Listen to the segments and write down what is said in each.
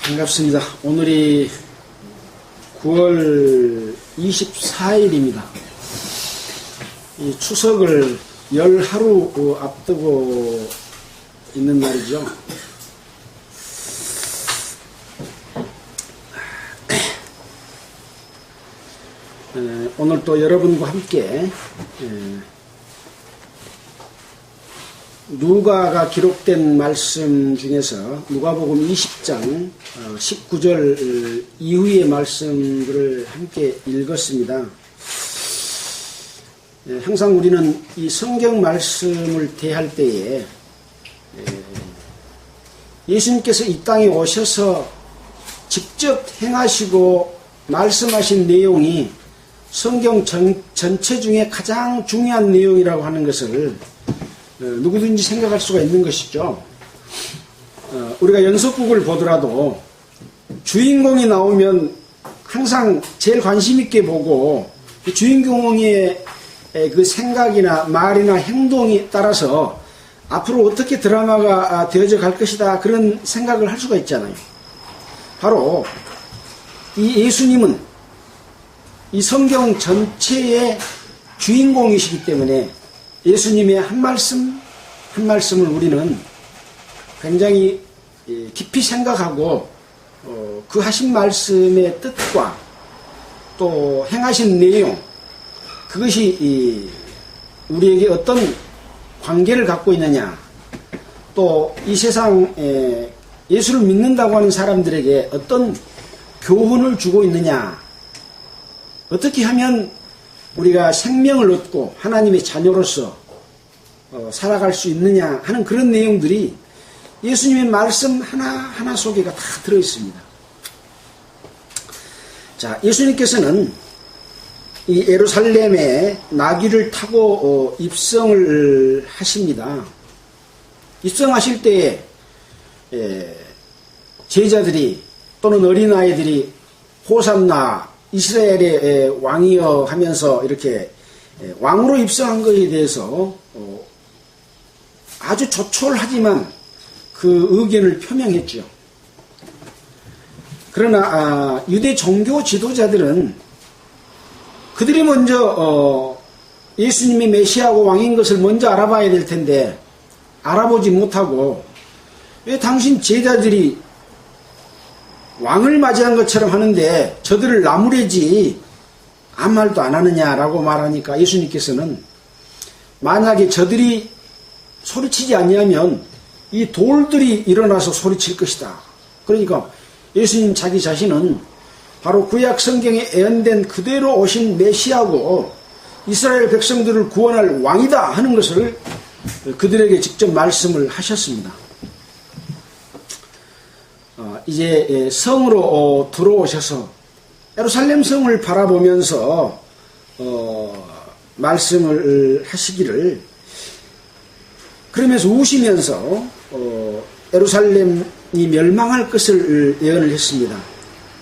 반갑습니다. 오늘이 9월 24일입니다. 이 추석을 10하루 앞두고 있는 날이죠. 오늘 또 여러분과 함께 누가가 기록된 말씀 중에서 누가복음 20장 19절 이후의 말씀들을 함께 읽었습니다. 항상 우리는 이 성경 말씀을 대할 때에 예수님께서 이 땅에 오셔서 직접 행하시고 말씀하신 내용이 성경 전체 중에 가장 중요한 내용이라고 하는 것을 누구든지 생각할 수가 있는 것이죠. 우리가 연속극을 보더라도 주인공이 나오면 항상 제일 관심 있게 보고 그 주인공의 그 생각이나 말이나 행동에 따라서 앞으로 어떻게 드라마가 되어져 갈 것이다 그런 생각을 할 수가 있잖아요. 바로 이 예수님은 이 성경 전체의 주인공이시기 때문에 예수님의 한 말씀 한 말씀을 우리는 굉장히 깊이 생각하고 그 하신 말씀의 뜻과 또 행하신 내용 그것이 우리에게 어떤 관계를 갖고 있느냐 또 이 세상에 예수를 믿는다고 하는 사람들에게 어떤 교훈을 주고 있느냐 어떻게 하면 우리가 생명을 얻고 하나님의 자녀로서 살아갈 수 있느냐 하는 그런 내용들이 예수님의 말씀 하나하나 속에가 다 들어있습니다. 자, 예수님께서는 이 예루살렘에 나귀를 타고 입성을 하십니다. 입성하실 때에 제자들이 또는 어린아이들이 호산나 이스라엘의 왕이여 하면서 이렇게 왕으로 입성한 것에 대해서 아주 조촐하지만 그 의견을 표명했죠. 그러나 유대 종교 지도자들은 그들이 먼저 예수님이 메시아고 왕인 것을 먼저 알아봐야 될 텐데 알아보지 못하고 왜 당신 제자들이 왕을 맞이한 것처럼 하는데 저들을 나무래지 아무 말도 안 하느냐라고 말하니까 예수님께서는 만약에 저들이 소리치지 않냐면 이 돌들이 일어나서 소리칠 것이다. 그러니까 예수님 자기 자신은 바로 구약 성경에 예언된 그대로 오신 메시아고 이스라엘 백성들을 구원할 왕이다 하는 것을 그들에게 직접 말씀을 하셨습니다. 이제 성으로 들어오셔서 예루살렘 성을 바라보면서 말씀을 하시기를 그러면서 우시면서 예루살렘이 멸망할 것을 예언을 했습니다.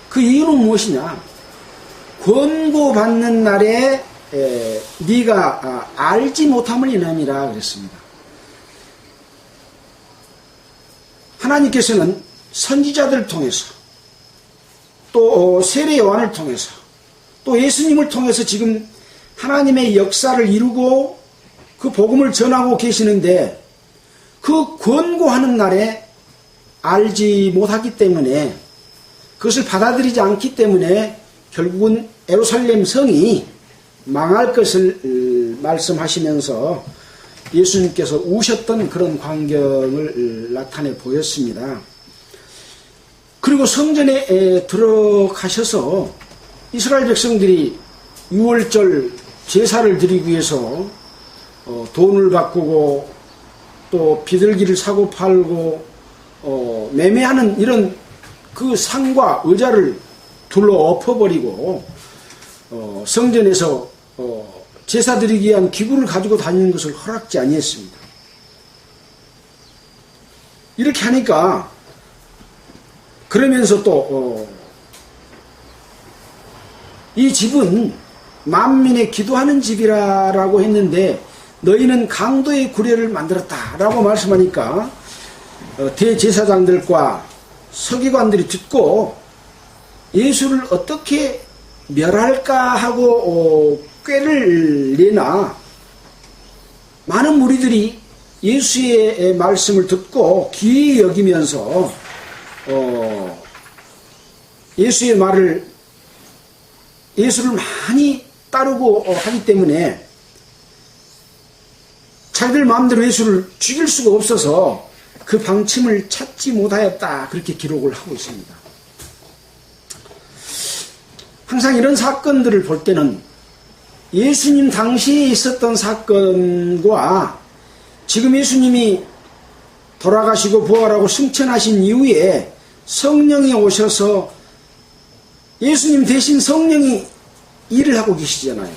그 이유는 무엇이냐? 권고받는 날에 네가 알지 못함을 인함이라 그랬습니다. 하나님께서는 선지자들을 통해서 또 세례 요한을 통해서 또 예수님을 통해서 지금 하나님의 역사를 이루고 그 복음을 전하고 계시는데 그 권고하는 날에 알지 못하기 때문에 그것을 받아들이지 않기 때문에 결국은 예루살렘 성이 망할 것을 말씀하시면서 예수님께서 우셨던 그런 광경을 나타내 보였습니다. 그리고 성전에 들어가셔서 이스라엘 백성들이 유월절 제사를 드리기 위해서 돈을 바꾸고 또 비둘기를 사고 팔고 매매하는 이런 그 상과 의자를 둘러 엎어버리고 성전에서 제사 드리기 위한 기구를 가지고 다니는 것을 허락지 아니했습니다. 이렇게 하니까 그러면서 또 이 집은 만민의 기도하는 집이라고 했는데 너희는 강도의 구례를 만들었다라고 말씀하니까 대제사장들과 서기관들이 듣고 예수를 어떻게 멸할까 하고 꾀를 내나 많은 무리들이 예수의 말씀을 듣고 귀히 여기면서 예수의 말을 예수를 많이 따르고 하기 때문에 자기들 마음대로 예수를 죽일 수가 없어서 그 방침을 찾지 못하였다, 그렇게 기록을 하고 있습니다. 항상 이런 사건들을 볼 때는 예수님 당시에 있었던 사건과 지금 예수님이 돌아가시고 부활하고 승천하신 이후에 성령이 오셔서 예수님 대신 성령이 일을 하고 계시잖아요.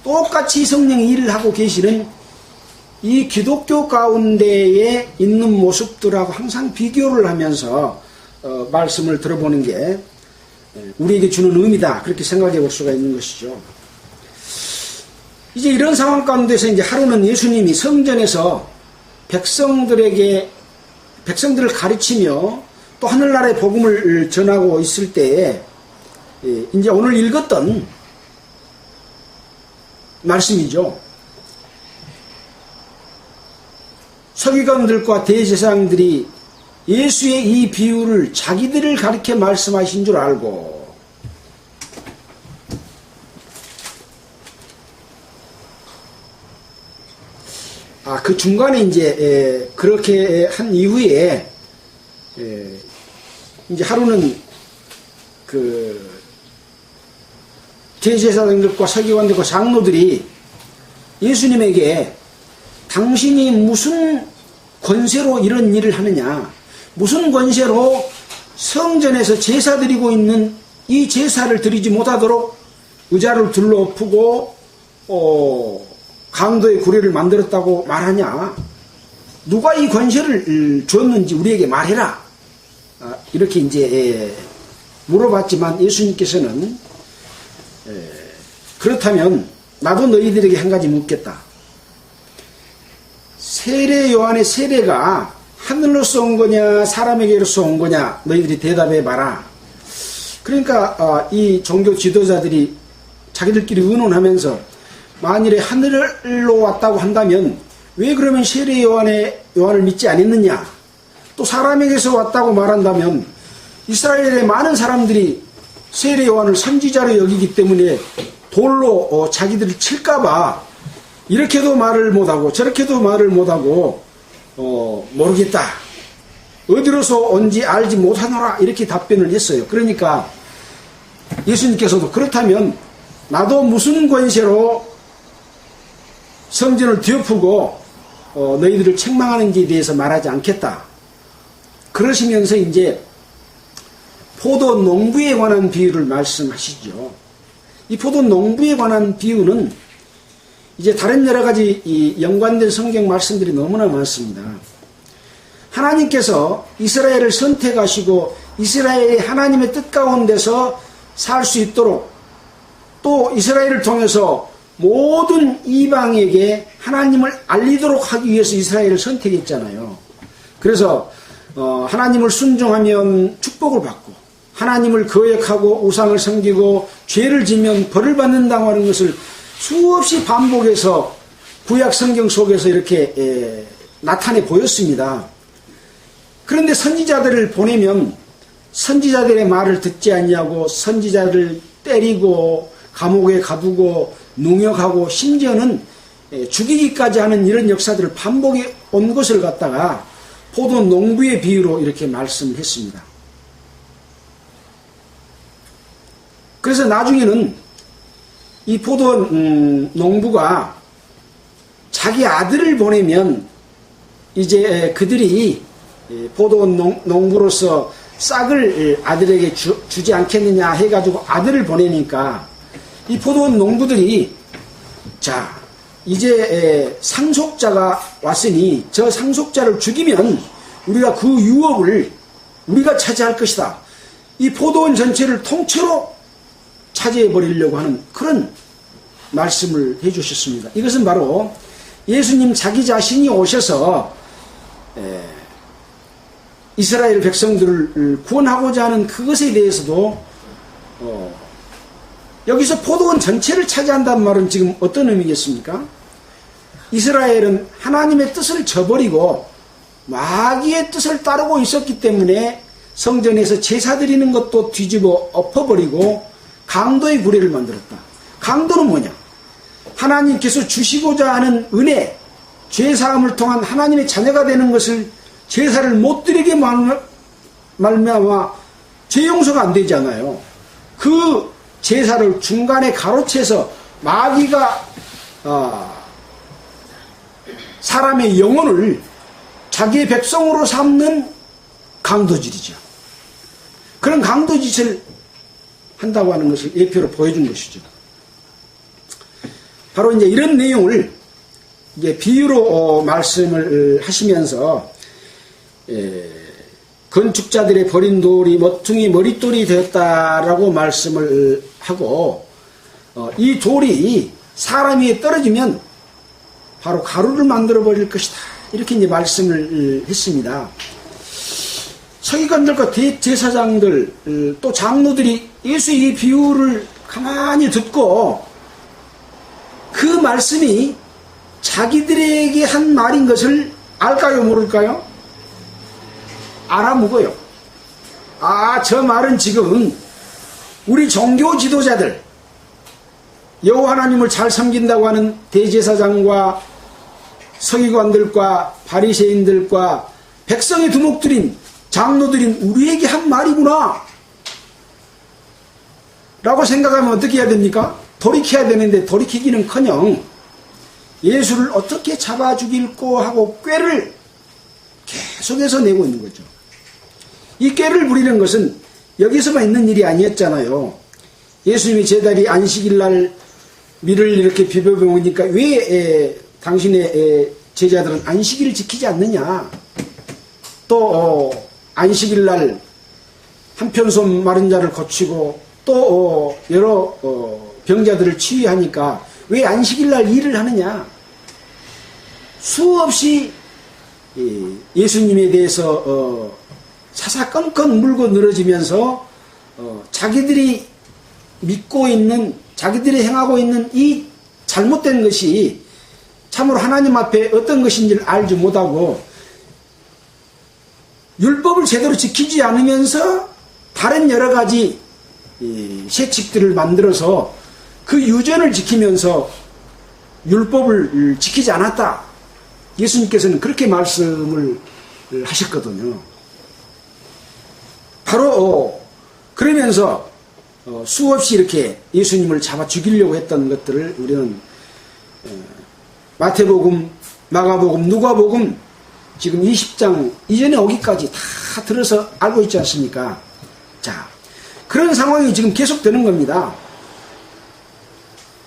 똑같이 성령이 일을 하고 계시는 이 기독교 가운데에 있는 모습들하고 항상 비교를 하면서 말씀을 들어보는 게 우리에게 주는 의미다, 그렇게 생각해 볼 수가 있는 것이죠. 이제 이런 상황 가운데서 이제 하루는 예수님이 성전에서 백성들을 가르치며 또 하늘나라의 복음을 전하고 있을 때에 이제 오늘 읽었던 말씀이죠. 서기관들과 대제사장들이 예수의 이 비유를 자기들을 가리켜 말씀하신 줄 알고 그 중간에 이제 그렇게 한 이후에 이제 하루는 그 대제사장들과 서기관들과 장로들이 예수님에게 당신이 무슨 권세로 이런 일을 하느냐, 무슨 권세로 성전에서 제사 드리고 있는 이 제사를 드리지 못하도록 의자를 둘러엎고 강도의 구례를 만들었다고 말하냐, 누가 이 권세를 줬는지 우리에게 말해라, 이렇게 이제 물어봤지만 예수님께서는 그렇다면 나도 너희들에게 한 가지 묻겠다. 세례 요한의 세례가 하늘로서 온 거냐 사람에게로서 온 거냐, 너희들이 대답해 봐라. 그러니까 이 종교 지도자들이 자기들끼리 의논하면서 만일에 하늘로 왔다고 한다면 왜 그러면 세례 요한을 믿지 않았느냐, 또 사람에게서 왔다고 말한다면 이스라엘의 많은 사람들이 세례 요한을 선지자로 여기기 때문에 돌로 자기들을 칠까봐 이렇게도 말을 못하고 저렇게도 말을 못하고 모르겠다, 어디로서 온지 알지 못하노라, 이렇게 답변을 했어요. 그러니까 예수님께서도 그렇다면 나도 무슨 권세로 성전을 뒤엎고 너희들을 책망하는지에 대해서 말하지 않겠다, 그러시면서 이제 포도 농부에 관한 비유를 말씀하시죠. 이 포도 농부에 관한 비유는 이제 다른 여러 가지 이 연관된 성경 말씀들이 너무나 많습니다. 하나님께서 이스라엘을 선택하시고 이스라엘이 하나님의 뜻 가운데서 살 수 있도록, 또 이스라엘을 통해서 모든 이방에게 하나님을 알리도록 하기 위해서 이스라엘을 선택했잖아요. 그래서 하나님을 순종하면 축복을 받고, 하나님을 거역하고 우상을 섬기고 죄를 지면 벌을 받는다고 하는 것을 수없이 반복해서 구약 성경 속에서 이렇게 나타내 보였습니다. 그런데 선지자들을 보내면 선지자들의 말을 듣지 않냐고 선지자들을 때리고 감옥에 가두고 능욕하고 심지어는 죽이기까지 하는 이런 역사들을 반복해 온 것을 갖다가 포도 농부의 비유로 이렇게 말씀했습니다. 그래서 나중에는 이 포도 농부가 자기 아들을 보내면 이제 그들이 포도 농부로서 싹을 아들에게 주지 않겠느냐 해가지고 아들을 보내니까 이 포도 농부들이 자 이제 상속자가 왔으니 저 상속자를 죽이면 우리가 그 유업을 우리가 차지할 것이다. 이 포도원 전체를 통째로 차지해버리려고 하는 그런 말씀을 해주셨습니다. 이것은 바로 예수님 자기 자신이 오셔서 이스라엘 백성들을 구원하고자 하는 그것에 대해서도 여기서 포도원 전체를 차지한다는 말은 지금 어떤 의미겠습니까? 이스라엘은 하나님의 뜻을 저버리고 마귀의 뜻을 따르고 있었기 때문에 성전에서 제사 드리는 것도 뒤집어 엎어버리고 강도의 구례를 만들었다. 강도는 뭐냐? 하나님께서 주시고자 하는 은혜, 죄사함을 통한 하나님의 자녀가 되는 것을 제사를 못 드리게 말미암아 죄 용서가 안 되잖아요. 그 제사를 중간에 가로채서 마귀가 사람의 영혼을 자기의 백성으로 삼는 강도질이죠. 그런 강도짓을 한다고 하는 것을 예표로 보여준 것이죠. 바로 이제 이런 내용을 이제 비유로 말씀을 하시면서 건축자들의 버린 돌이 모퉁이 머릿돌이 되었다라고 말씀을 하고 이 돌이 사람 위에 떨어지면 바로 가루를 만들어 버릴 것이다. 이렇게 이제 말씀을 했습니다. 서기관들과 대제사장들 또 장로들이 예수의 이 비유를 가만히 듣고 그 말씀이 자기들에게 한 말인 것을 알까요, 모를까요? 알아먹어요. 저 말은 지금 우리 종교 지도자들, 여호와 하나님을 잘 섬긴다고 하는 대제사장과 서기관들과 바리새인들과 백성의 두목들인 장로들인 우리에게 한 말이구나 라고 생각하면 어떻게 해야 됩니까? 돌이켜야 되는데 돌이키기는커녕 예수를 어떻게 잡아 죽일꼬 하고 꾀를 계속해서 내고 있는 거죠. 이 꾀를 부리는 것은 여기서만 있는 일이 아니었잖아요. 예수님이 제자리 안식일날 밀을 이렇게 비벼보니까 왜 당신의 제자들은 안식일을 지키지 않느냐. 또 안식일날 한편손 마른 자를 고치고 또 여러 병자들을 치유하니까 왜 안식일날 일을 하느냐. 수없이 예수님에 대해서 사사건건 물고 늘어지면서 자기들이 믿고 있는, 자기들이 행하고 있는 이 잘못된 것이 참으로 하나님 앞에 어떤 것인지를 알지 못하고 율법을 제대로 지키지 않으면서 다른 여러 가지 세칙들을 만들어서 그 유전을 지키면서 율법을 지키지 않았다. 예수님께서는 그렇게 말씀을 하셨거든요. 바로 그러면서 수없이 이렇게 예수님을 잡아 죽이려고 했던 것들을 우리는 마태복음, 마가복음, 누가복음 지금 20장 이전에 오기까지 다 들어서 알고 있지 않습니까? 자, 그런 상황이 지금 계속되는 겁니다.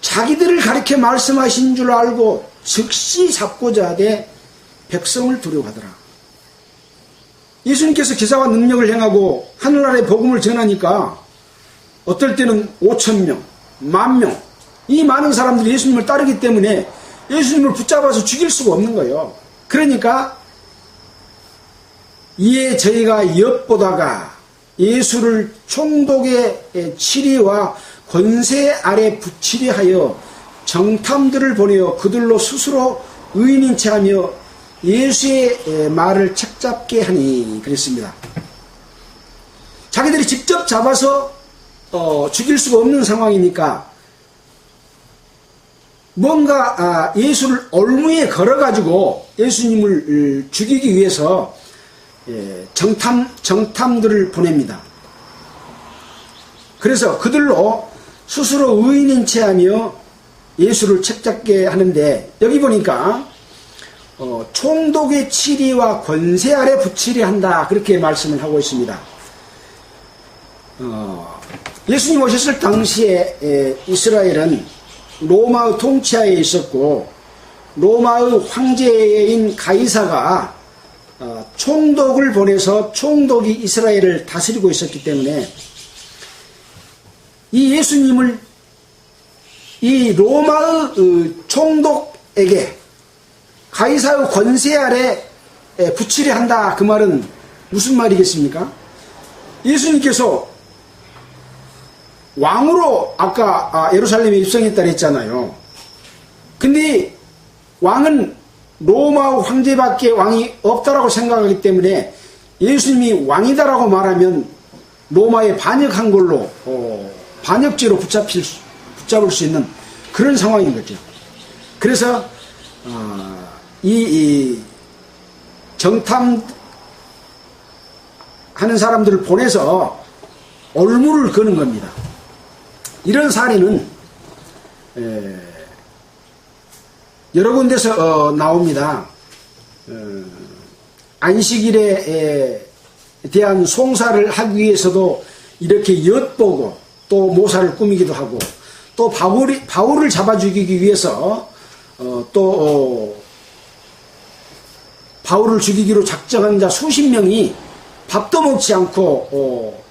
자기들을 가리켜 말씀하신 줄 알고 즉시 잡고자 하되 백성을 두려워하더라. 예수님께서 기사와 능력을 행하고 하늘나라의 복음을 전하니까 어떨 때는 5,000명, 10,000명 이 많은 사람들이 예수님을 따르기 때문에 예수님을 붙잡아서 죽일 수가 없는 거예요. 그러니까 이에 저희가 엿보다가 예수를 총독의 치리와 권세 아래 붙이려 하여 정탐들을 보내어 그들로 스스로 의인인 체하며 예수의 말을 책잡게 하니 그랬습니다. 자기들이 직접 잡아서 죽일 수가 없는 상황이니까 뭔가 예수를 올무에 걸어가지고 예수님을 죽이기 위해서 정탐들을 보냅니다. 그래서 그들로 스스로 의인인 체하며 예수를 책잡게 하는데 여기 보니까 총독의 치리와 권세 아래 붙이려 한다 그렇게 말씀을 하고 있습니다. 예수님 오셨을 당시에 이스라엘은 로마의 통치하에 있었고 로마의 황제인 가이사가 총독을 보내서 총독이 이스라엘을 다스리고 있었기 때문에 이 예수님을 이 로마의 총독에게 가이사의 권세 아래 붙이려 한다. 그 말은 무슨 말이겠습니까? 예수님께서 왕으로 아까 예루살렘에 입성했다 그랬잖아요. 근데 왕은 로마 황제밖에 왕이 없다라고 생각하기 때문에 예수님이 왕이다라고 말하면 로마에 반역한 걸로 반역죄로 붙잡을 수 있는 그런 상황인 거죠. 그래서 이 정탐하는 사람들을 보내서 올무를 거는 겁니다. 이런 사례는 여러 군데서 나옵니다. 안식일에 대한 송사를 하기 위해서도 이렇게 엿보고 또 모사를 꾸미기도 하고 또 바울을 잡아 죽이기 위해서 바울을 죽이기로 작정한 자 수십 명이 밥도 먹지 않고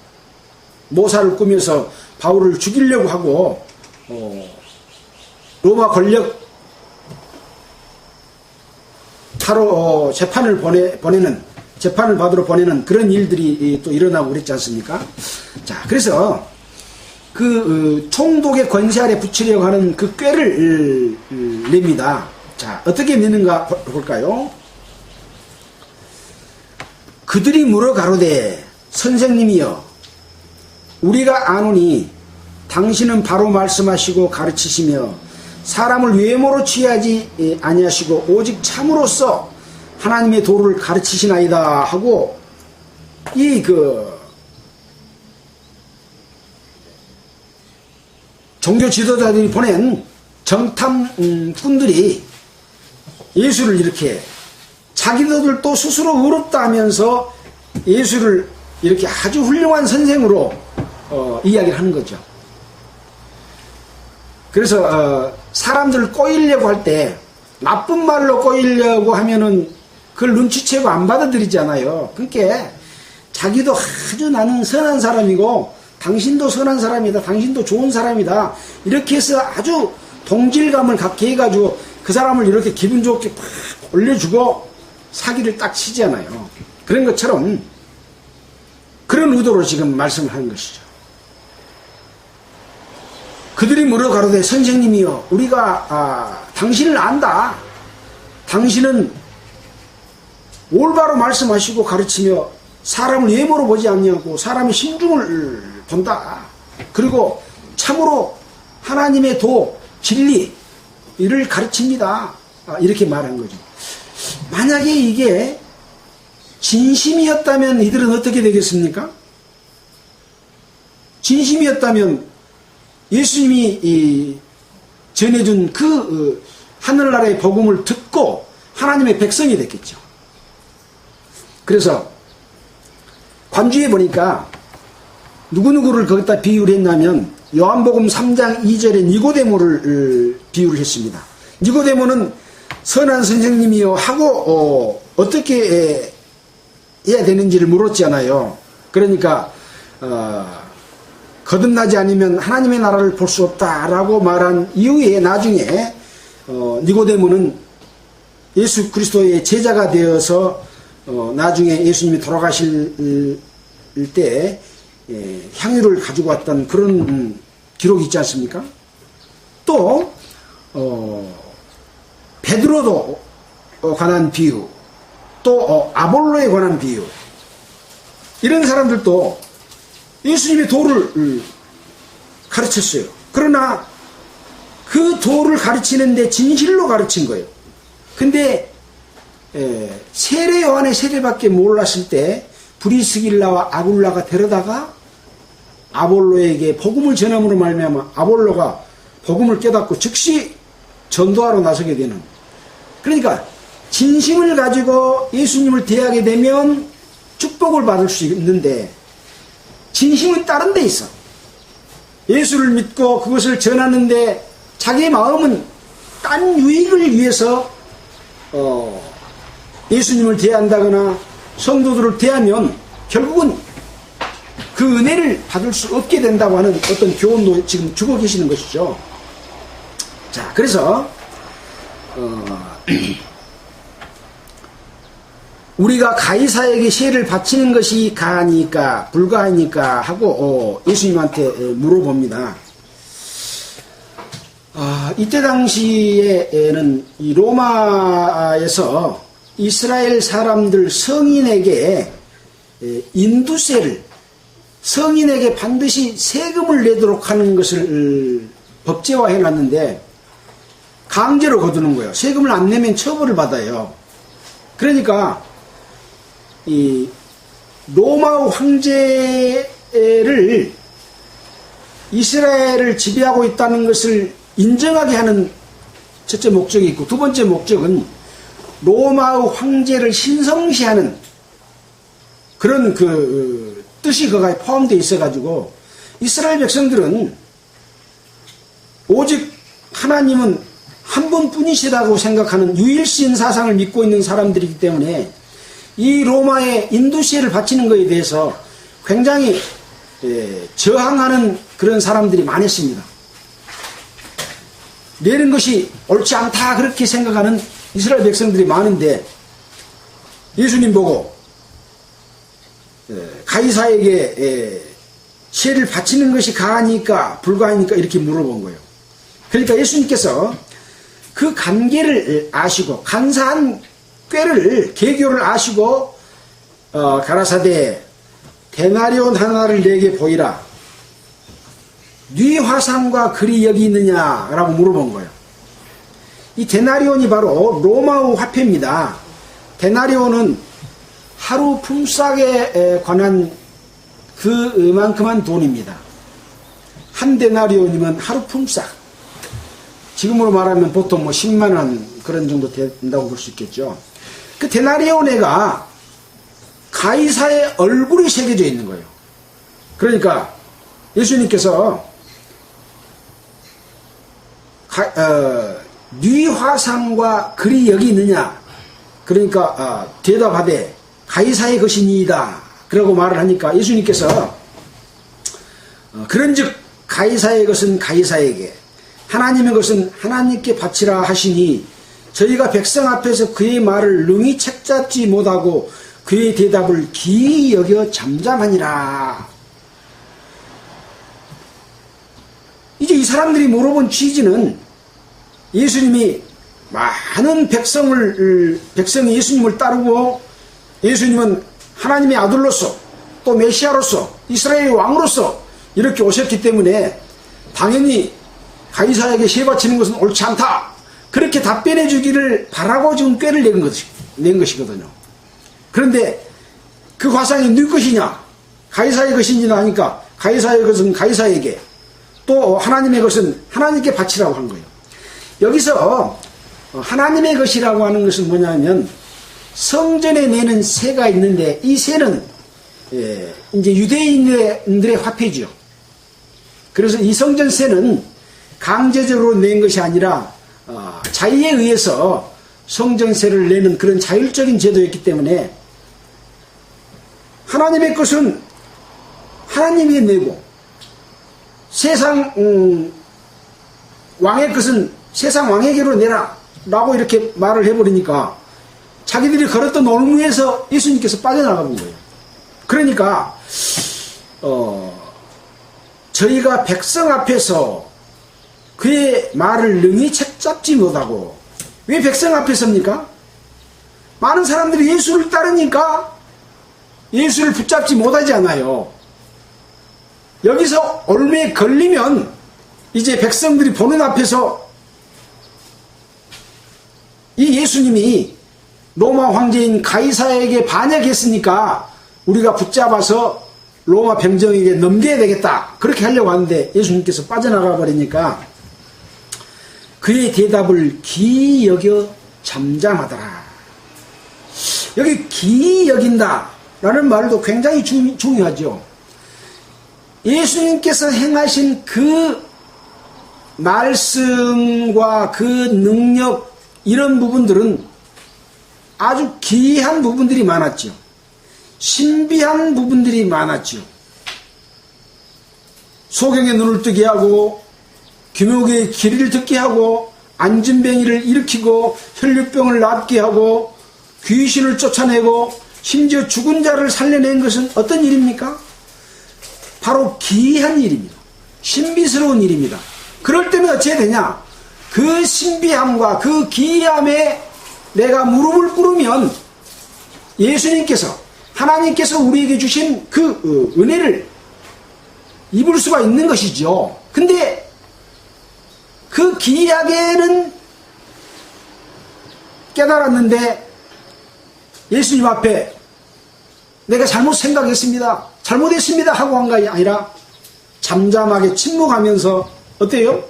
모사를 꾸며서 바울을 죽이려고 하고 로마 권력 타로 재판을 받으러 보내는 그런 일들이 또 일어나고 그랬지 않습니까? 자, 그래서 그 총독의 권세 아래 붙이려고 하는 그 꾀를 냅니다. 자, 어떻게 내는가 볼까요? 그들이 물어 가로되 선생님이여 우리가 아노니 당신은 바로 말씀하시고 가르치시며 사람을 외모로 취하지 아니하시고 오직 참으로써 하나님의 도를 가르치시나이다 하고 이 종교 지도자들이 보낸 정탐꾼들이 예수를 이렇게 자기들도 스스로 의롭다 하면서 예수를 이렇게 아주 훌륭한 선생으로 이야기를 하는 거죠. 그래서 사람들을 꼬이려고 할 때 나쁜 말로 꼬이려고 하면은 그걸 눈치채고 안 받아들이잖아요. 그러니까 자기도 아주 나는 선한 사람이고 당신도 선한 사람이다. 당신도 좋은 사람이다. 이렇게 해서 아주 동질감을 갖게 해가지고 그 사람을 이렇게 기분 좋게 팍 올려주고 사기를 딱 치잖아요. 그런 것처럼 그런 의도로 지금 말씀을 하는 것이죠. 그들이 물어 가로되 선생님이여 우리가 당신을 안다. 당신은 올바로 말씀하시고 가르치며 사람을 외모로 보지 않냐고 사람의 심중을 본다. 그리고 참으로 하나님의 도, 진리 이를 가르칩니다. 이렇게 말한 거죠. 만약에 이게 진심이었다면 이들은 어떻게 되겠습니까? 진심이었다면 예수님이 전해준 그 하늘나라의 복음을 듣고 하나님의 백성이 됐겠죠. 그래서 관주에 보니까 누구누구를 거기다 비유를 했냐면 요한복음 3장 2절에 니고데모를 비유를 했습니다. 니고데모는 선한 선생님이요 하고 어떻게 해야 되는지를 물었잖아요. 그러니까 거듭나지 않으면 하나님의 나라를 볼 수 없다라고 말한 이후에 나중에 니고데모는 예수 그리스도의 제자가 되어서 나중에 예수님이 돌아가실 때 향유를 가지고 왔던 그런 기록이 있지 않습니까? 또 베드로도 관한 비유, 또 아볼로에 관한 비유, 이런 사람들도 예수님의 도를 가르쳤어요. 그러나 그 도를 가르치는데 진실로 가르친 거예요. 근데 세례 요한의 세례밖에 몰랐을 때 브리스길라와 아굴라가 데려다가 아볼로에게 복음을 전함으로 말미암아 아볼로가 복음을 깨닫고 즉시 전도하러 나서게 되는, 그러니까 진심을 가지고 예수님을 대하게 되면 축복을 받을 수 있는데 진심은 다른 데 있어. 예수를 믿고 그것을 전하는데 자기의 마음은 딴 유익을 위해서 예수님을 대한다거나 성도들을 대하면 결국은 그 은혜를 받을 수 없게 된다고 하는 어떤 교훈도 지금 주고 계시는 것이죠. 자, 그래서 우리가 가이사에게 세를 바치는 것이 가하니까 불가하니까 하고 예수님한테 물어봅니다. 이때 당시에는 이 로마에서 이스라엘 사람들 성인에게 인두세를, 성인에게 반드시 세금을 내도록 하는 것을 법제화해 놨는데 강제로 거두는 거예요. 세금을 안 내면 처벌을 받아요. 그러니까 이 로마 황제를, 이스라엘을 지배하고 있다는 것을 인정하게 하는 첫째 목적이 있고, 두 번째 목적은 로마의 황제를 신성시하는 그런 그 뜻이 거기에 포함되어 있어가지고, 이스라엘 백성들은 오직 하나님은 한 분뿐이시라고 생각하는 유일신 사상을 믿고 있는 사람들이기 때문에 이 로마의 인두시에를 바치는 것에 대해서 굉장히 저항하는 그런 사람들이 많았습니다. 내는 것이 옳지 않다 그렇게 생각하는 이스라엘 백성들이 많은데, 예수님 보고 가이사에게 세를 바치는 것이 가하니까 불가하니까 이렇게 물어본 거예요. 그러니까 예수님께서 그 관계를 아시고, 간사한 꾀를, 계교를 아시고 가라사대 데나리온 하나를 내게 보이라. 네 화상과 글이 여기 있느냐라고 물어본 거예요. 이 데나리온이 바로 로마의 화폐입니다. 데나리온은 하루 품삯에 관한 그만큼한 돈입니다. 한 데나리온이면 하루 품삯. 지금으로 말하면 보통 10만 원 그런 정도 된다고 볼 수 있겠죠. 그 데나리온에가 가이사의 얼굴이 새겨져 있는 거예요. 그러니까 예수님께서 네 화상과 글이 여기 있느냐? 그러니까 대답하되 가이사의 것이니이다. 그러고 말을 하니까 예수님께서 그런즉 가이사의 것은 가이사에게, 하나님의 것은 하나님께 바치라 하시니, 저희가 백성 앞에서 그의 말을 능히 책잡지 못하고 그의 대답을 기이 여겨 잠잠하니라. 이제 이 사람들이 물어본 취지는, 예수님이 많은 백성이 예수님을 따르고, 예수님은 하나님의 아들로서 또 메시아로서 이스라엘의 왕으로서 이렇게 오셨기 때문에 당연히 가이사에게 세 바치는 것은 옳지 않다, 그렇게 답변해 주기를 바라고 지금 꾀를 낸 것이거든요. 그런데 그 화상이 누구 것이냐, 가이사의 것이냐 하니까 가이사의 것은 가이사에게, 또 하나님의 것은 하나님께 바치라고 한 거예요. 여기서 하나님의 것이라고 하는 것은 뭐냐면, 성전에 내는 세가 있는데, 이 세는 이제 유대인들의 화폐죠. 그래서 이 성전세는 강제적으로 낸 것이 아니라 자의에 의해서 성전세를 내는 그런 자율적인 제도였기 때문에, 하나님의 것은 하나님이 내고, 세상 왕의 것은 세상 왕에게로 내라 라고 이렇게 말을 해버리니까 자기들이 걸었던 올무에서 예수님께서 빠져나가 본 거예요. 그러니까 저희가 백성 앞에서 그의 말을 능히 책잡지 못하고, 왜 백성 앞에서입니까? 많은 사람들이 예수를 따르니까 예수를 붙잡지 못하지 않아요. 여기서 올무에 걸리면 이제 백성들이 보는 앞에서 이 예수님이 로마 황제인 가이사에게 반역했으니까 우리가 붙잡아서 로마 병정에게 넘겨야 되겠다, 그렇게 하려고 하는데 예수님께서 빠져나가 버리니까 그의 대답을 기이 여겨 잠잠하더라. 여기 기이 여긴다 라는 말도 굉장히 중요하죠. 예수님께서 행하신 그 말씀과 그 능력, 이런 부분들은 아주 기이한 부분들이 많았죠. 신비한 부분들이 많았죠. 소경의 눈을 뜨게 하고, 귀목의 길이를 듣게 하고, 안진뱅이를 일으키고, 혈류병을 낫게 하고, 귀신을 쫓아내고 심지어 죽은 자를 살려낸 것은 어떤 일입니까? 바로 기이한 일입니다. 신비스러운 일입니다. 그럴 때는 어찌해야 되냐? 그 신비함과 그 기이함에 내가 무릎을 꿇으면 예수님께서, 하나님께서 우리에게 주신 그 은혜를 입을 수가 있는 것이죠. 근데 그 기이하게는 깨달았는데 예수님 앞에 내가 잘못 생각했습니다, 잘못했습니다 하고 한 것이 아니라 잠잠하게 침묵하면서 어때요?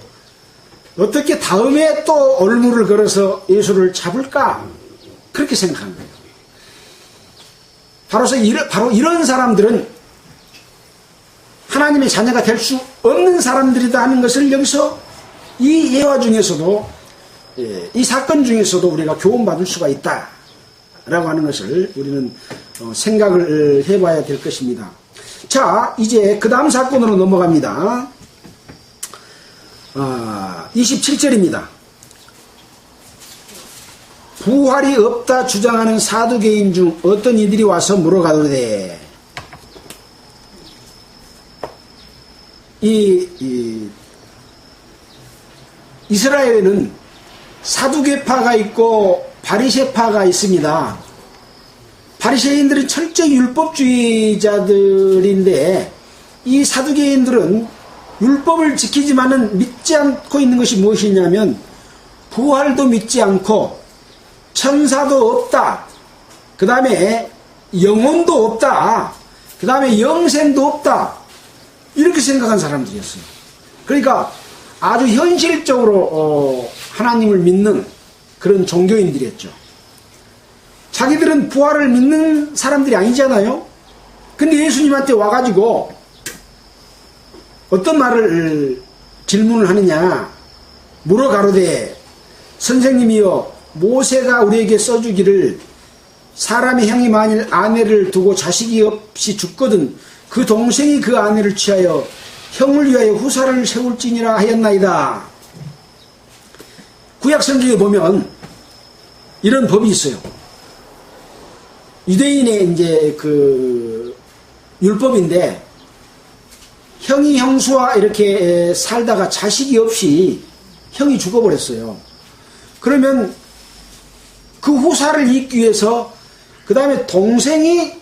어떻게 다음에 또 얼물을 걸어서 예수를 잡을까? 그렇게 생각하는 거예요. 바로 이런 사람들은 하나님의 자녀가 될 수 없는 사람들이다 하는 것을 여기서 이 예화 중에서도, 이 사건 중에서도 우리가 교훈받을 수가 있다 라고 하는 것을 우리는 생각을 해봐야 될 것입니다. 자, 이제 그 다음 사건으로 넘어갑니다. 27절입니다. 부활이 없다 주장하는 사두개인 중 어떤 이들이 와서 물어가로되, 이스라엘에는 사두개파가 있고 바리새파가 있습니다. 바리새인들은 철저히 율법주의자들인데 이 사두개인들은 율법을 지키지만은 믿지 않고 있는 것이 무엇이냐면 부활도 믿지 않고 천사도 없다, 그 다음에 영혼도 없다, 그 다음에 영생도 없다, 이렇게 생각한 사람들이었어요. 그러니까 아주 현실적으로 하나님을 믿는 그런 종교인들이었죠. 자기들은 부활을 믿는 사람들이 아니잖아요. 근데 예수님한테 와가지고 어떤 말을 질문을 하느냐, 물어가로되 선생님이여, 모세가 우리에게 써주기를 사람의 형이 만일 아내를 두고 자식이 없이 죽거든 그 동생이 그 아내를 취하여 형을 위하여 후사를 세울지니라 하였나이다. 구약 성경에 보면 이런 법이 있어요. 유대인의 이제 그 율법인데, 형이 형수와 이렇게 살다가 자식이 없이 형이 죽어버렸어요. 그러면 그 후사를 잇기 위해서 그 다음에 동생이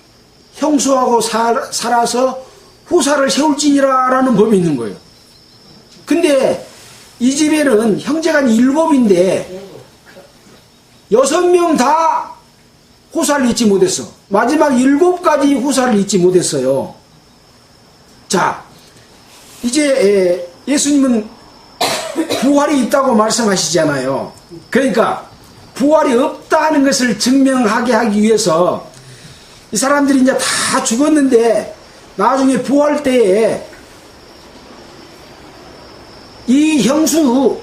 형수하고 살아서 후사를 세울지니라 라는 법이 있는 거예요. 근데 이 집에는 형제가 7인데 6명 다 후사를 잇지 못했어. 마지막 7가지 후사를 잇지 못했어요. 자, 이제 예수님은 부활이 있다고 말씀하시잖아요. 그러니까 부활이 없다 하는 것을 증명하게 하기 위해서 이 사람들이 이제 다 죽었는데 나중에 부활 때에 이 형수,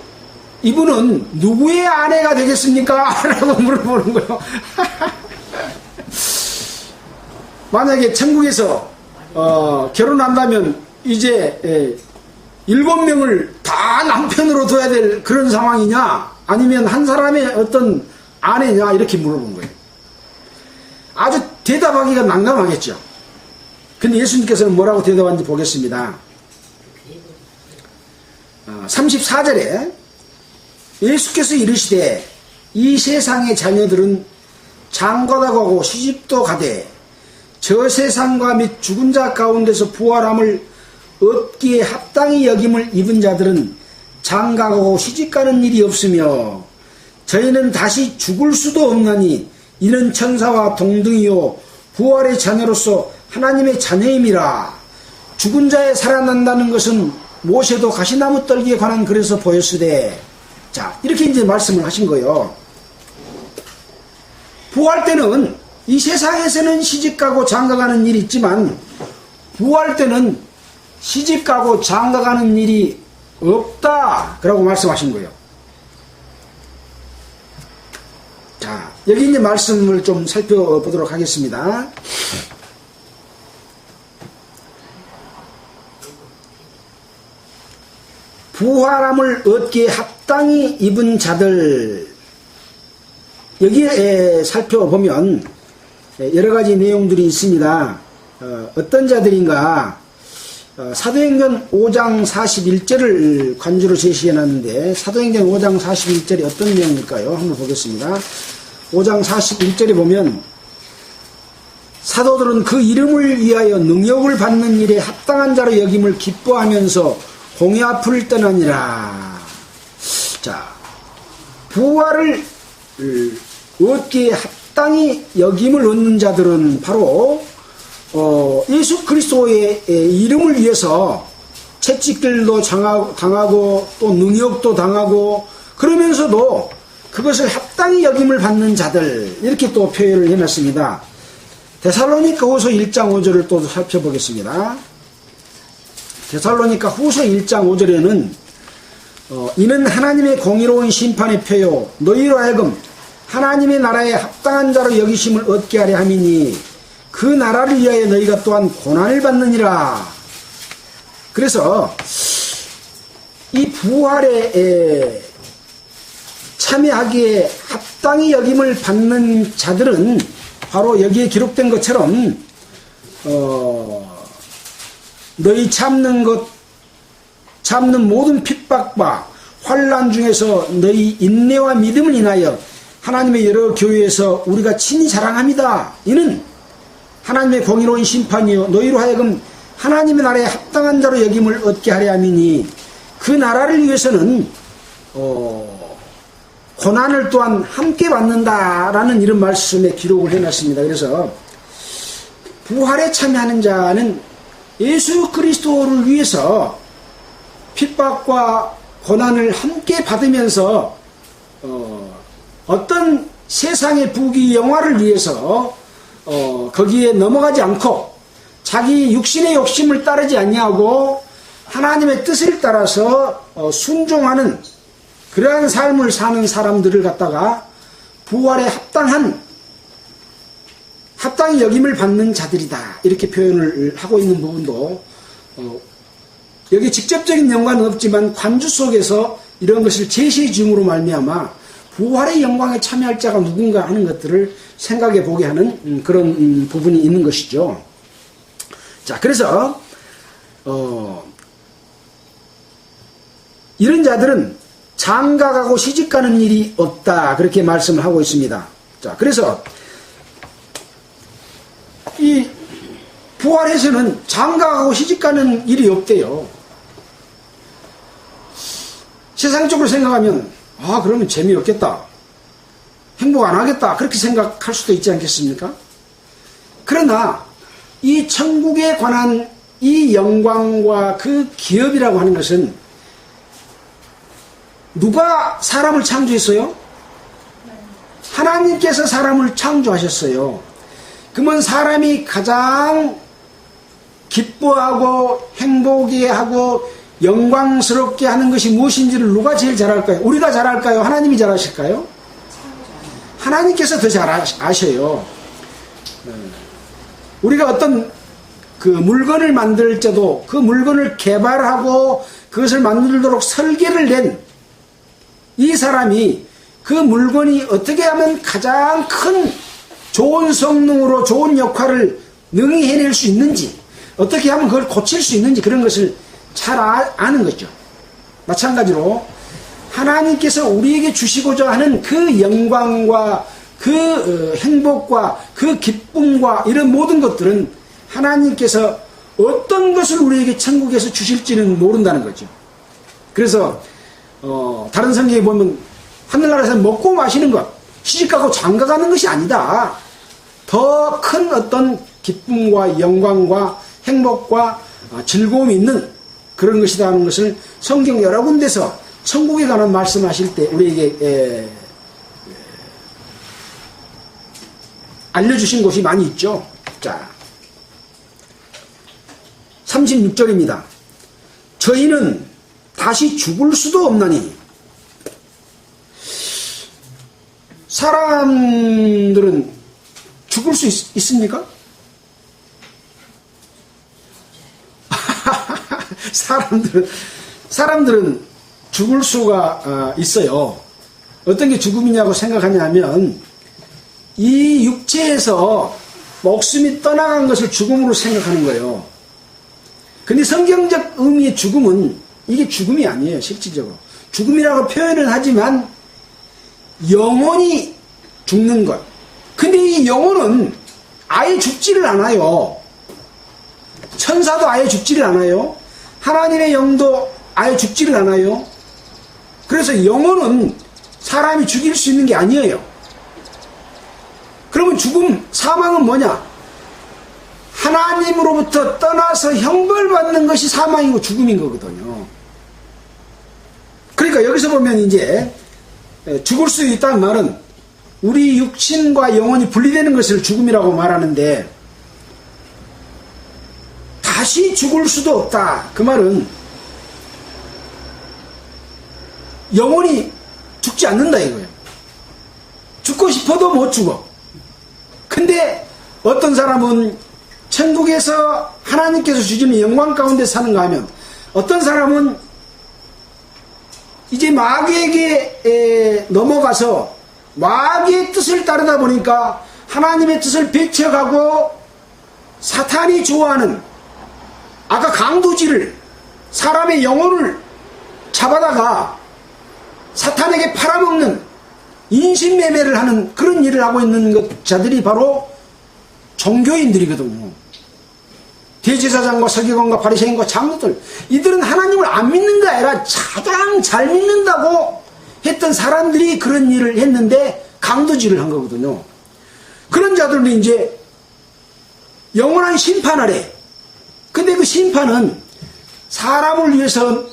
이분은 누구의 아내가 되겠습니까? 라고 물어보는 거예요. 만약에 천국에서 결혼한다면 이제 7명을 다 남편으로 둬야 될 그런 상황이냐, 아니면 한 사람의 어떤 아내냐, 이렇게 물어본 거예요. 아주 대답하기가 난감하겠죠. 근데 예수님께서는 뭐라고 대답하는지 보겠습니다. 34절에 예수께서 이르시되 이 세상의 자녀들은 장가도 가고 시집도 가되 저 세상과 및 죽은 자 가운데서 부활함을 얻기에 합당히 여김을 입은 자들은 장가가고 시집가는 일이 없으며 저희는 다시 죽을 수도 없나니 이는 천사와 동등이요 부활의 자녀로서 하나님의 자녀임이라. 죽은 자에 살아난다는 것은 모세도 가시나무 떨기에 관한 글에서 보였으되, 자, 이렇게 이제 말씀을 하신 거예요. 부활 때는 이 세상에서는 시집가고 장가가는 일이 있지만 부활 때는 시집가고 장가가는 일이 없다, 그라고 말씀하신 거예요. 자, 여기 이제 말씀을 좀 살펴보도록 하겠습니다. 부활함을 얻기에 합당히 입은 자들, 여기에 살펴보면 여러 가지 내용들이 있습니다. 어떤 자들인가, 사도행전 5장 41절을 관주로 제시해 놨는데, 사도행전 5장 41절이 어떤 내용일까요? 한번 보겠습니다. 5장 41절에 보면, 사도들은 그 이름을 위하여 능력을 받는 일에 합당한 자로 여김을 기뻐하면서 공의 앞을 떠나니라. 자, 부활을 얻기에 합당히 여김을 얻는 자들은 바로 예수 그리스도의 이름을 위해서 채찍질도 당하고 또 능욕도 당하고 그러면서도 그것을 합당히 여김을 받는 자들, 이렇게 또 표현을 해놨습니다. 데살로니가 후서 1장 5절을 또 살펴보겠습니다. 데살로니가 후서 1장 5절에는 이는 하나님의 공의로운 심판의 표요 너희로 하여금 하나님의 나라에 합당한 자로 여기심을 얻게 하려 함이니 그 나라를 위하여 너희가 또한 고난을 받느니라. 그래서 이 부활에 참여하기에 합당히 여김을 받는 자들은 바로 여기에 기록된 것처럼 너희 참는 모든 핍박과 환난 중에서 너희 인내와 믿음을 인하여 하나님의 여러 교회에서 우리가 친히 자랑합니다. 이는 하나님의 공의로운 심판이요 너희로 하여금 하나님의 나라에 합당한 자로 여김을 얻게 하려 함이니 그 나라를 위해서는 고난을 또한 함께 받는다라는 이런 말씀에 기록을 해놨습니다. 그래서 부활에 참여하는 자는 예수 그리스도를 위해서 핍박과 고난을 함께 받으면서 어떤 세상의 부귀 영화를 위해서 거기에 넘어가지 않고 자기 육신의 욕심을 따르지 아니하고 하나님의 뜻을 따라서 순종하는 그러한 삶을 사는 사람들을 갖다가 부활에 합당히 여김을 받는 자들이다, 이렇게 표현을 하고 있는 부분도 여기 직접적인 연관은 없지만 관주 속에서 이런 것을 제시해 줌으로 말미암아 부활의 영광에 참여할 자가 누군가 하는 것들을 생각해 보게 하는 그런 부분이 있는 것이죠. 자, 그래서 이런 자들은 장가가고 시집가는 일이 없다, 그렇게 말씀을 하고 있습니다. 자, 그래서 이 부활에서는 장가가고 시집가는 일이 없대요. 세상적으로 생각하면 그러면 재미없겠다, 행복 안 하겠다, 그렇게 생각할 수도 있지 않겠습니까? 그러나 이 천국에 관한 이 영광과 그 기업이라고 하는 것은 누가 사람을 창조했어요? 하나님께서 사람을 창조하셨어요. 그러면 사람이 가장 기뻐하고 행복해하고 영광스럽게 하는 것이 무엇인지를 누가 제일 잘할까요? 우리가 잘할까요? 하나님이 잘하실까요? 하나님께서 더 잘 아셔요. 우리가 어떤 그 물건을 만들 때도 그 물건을 개발하고 그것을 만들도록 설계를 낸 이 사람이 그 물건이 어떻게 하면 가장 큰 좋은 성능으로 좋은 역할을 능히 해낼 수 있는지, 어떻게 하면 그걸 고칠 수 있는지, 그런 것을 잘 아는 거죠. 마찬가지로 하나님께서 우리에게 주시고자 하는 그 영광과 그 행복과 그 기쁨과 이런 모든 것들은 하나님께서 어떤 것을 우리에게 천국에서 주실지는 모른다는 거죠. 그래서 다른 성경에 보면 하늘나라에서 먹고 마시는 것, 시집가고 장가가는 것이 아니다, 더 큰 어떤 기쁨과 영광과 행복과 즐거움이 있는 그런 것이다 하는 것을 성경 여러 군데서 천국에 관한 말씀하실 때 우리에게 알려주신 곳이 많이 있죠. 자, 36절입니다. 저희는 다시 죽을 수도 없나니. 사람들은 죽을 수 있습니까? 사람들은 죽을 수가 있어요. 어떤 게 죽음이냐고 생각하냐면 이 육체에서 목숨이 떠나간 것을 죽음으로 생각하는 거예요. 근데 성경적 의미의 죽음은 이게 죽음이 아니에요. 실질적으로 죽음이라고 표현은 하지만 영혼이 죽는 것. 근데 이 영혼은 아예 죽지를 않아요. 천사도 아예 죽지를 않아요. 하나님의 영도 아예 죽지를 않아요. 그래서 영혼은 사람이 죽일 수 있는 게 아니에요. 그러면 죽음, 사망은 뭐냐? 하나님으로부터 떠나서 형벌받는 것이 사망이고 죽음인 거거든요. 그러니까 여기서 보면 이제 죽을 수 있다는 말은 우리 육신과 영혼이 분리되는 것을 죽음이라고 말하는데 다시 죽을 수도 없다. 그 말은 영혼이 죽지 않는다 이거예요. 죽고 싶어도 못 죽어. 근데 어떤 사람은 천국에서 하나님께서 주시는 영광 가운데 사는가 하면 어떤 사람은 이제 마귀에게 넘어가서 마귀의 뜻을 따르다 보니까 하나님의 뜻을 배척하고 사탄이 좋아하는 아까 강도질을 사람의 영혼을 잡아다가 사탄에게 팔아먹는 인신매매를 하는 그런 일을 하고 있는 자들이 바로 종교인들이거든요. 대제사장과 서기관과 바리새인과 장로들, 이들은 하나님을 안 믿는 게 아니라 가장 잘 믿는다고 했던 사람들이 그런 일을 했는데 강도질을 한 거거든요. 그런 자들은 이제 영원한 심판을 해. 근데 그 심판은 사람을 위해서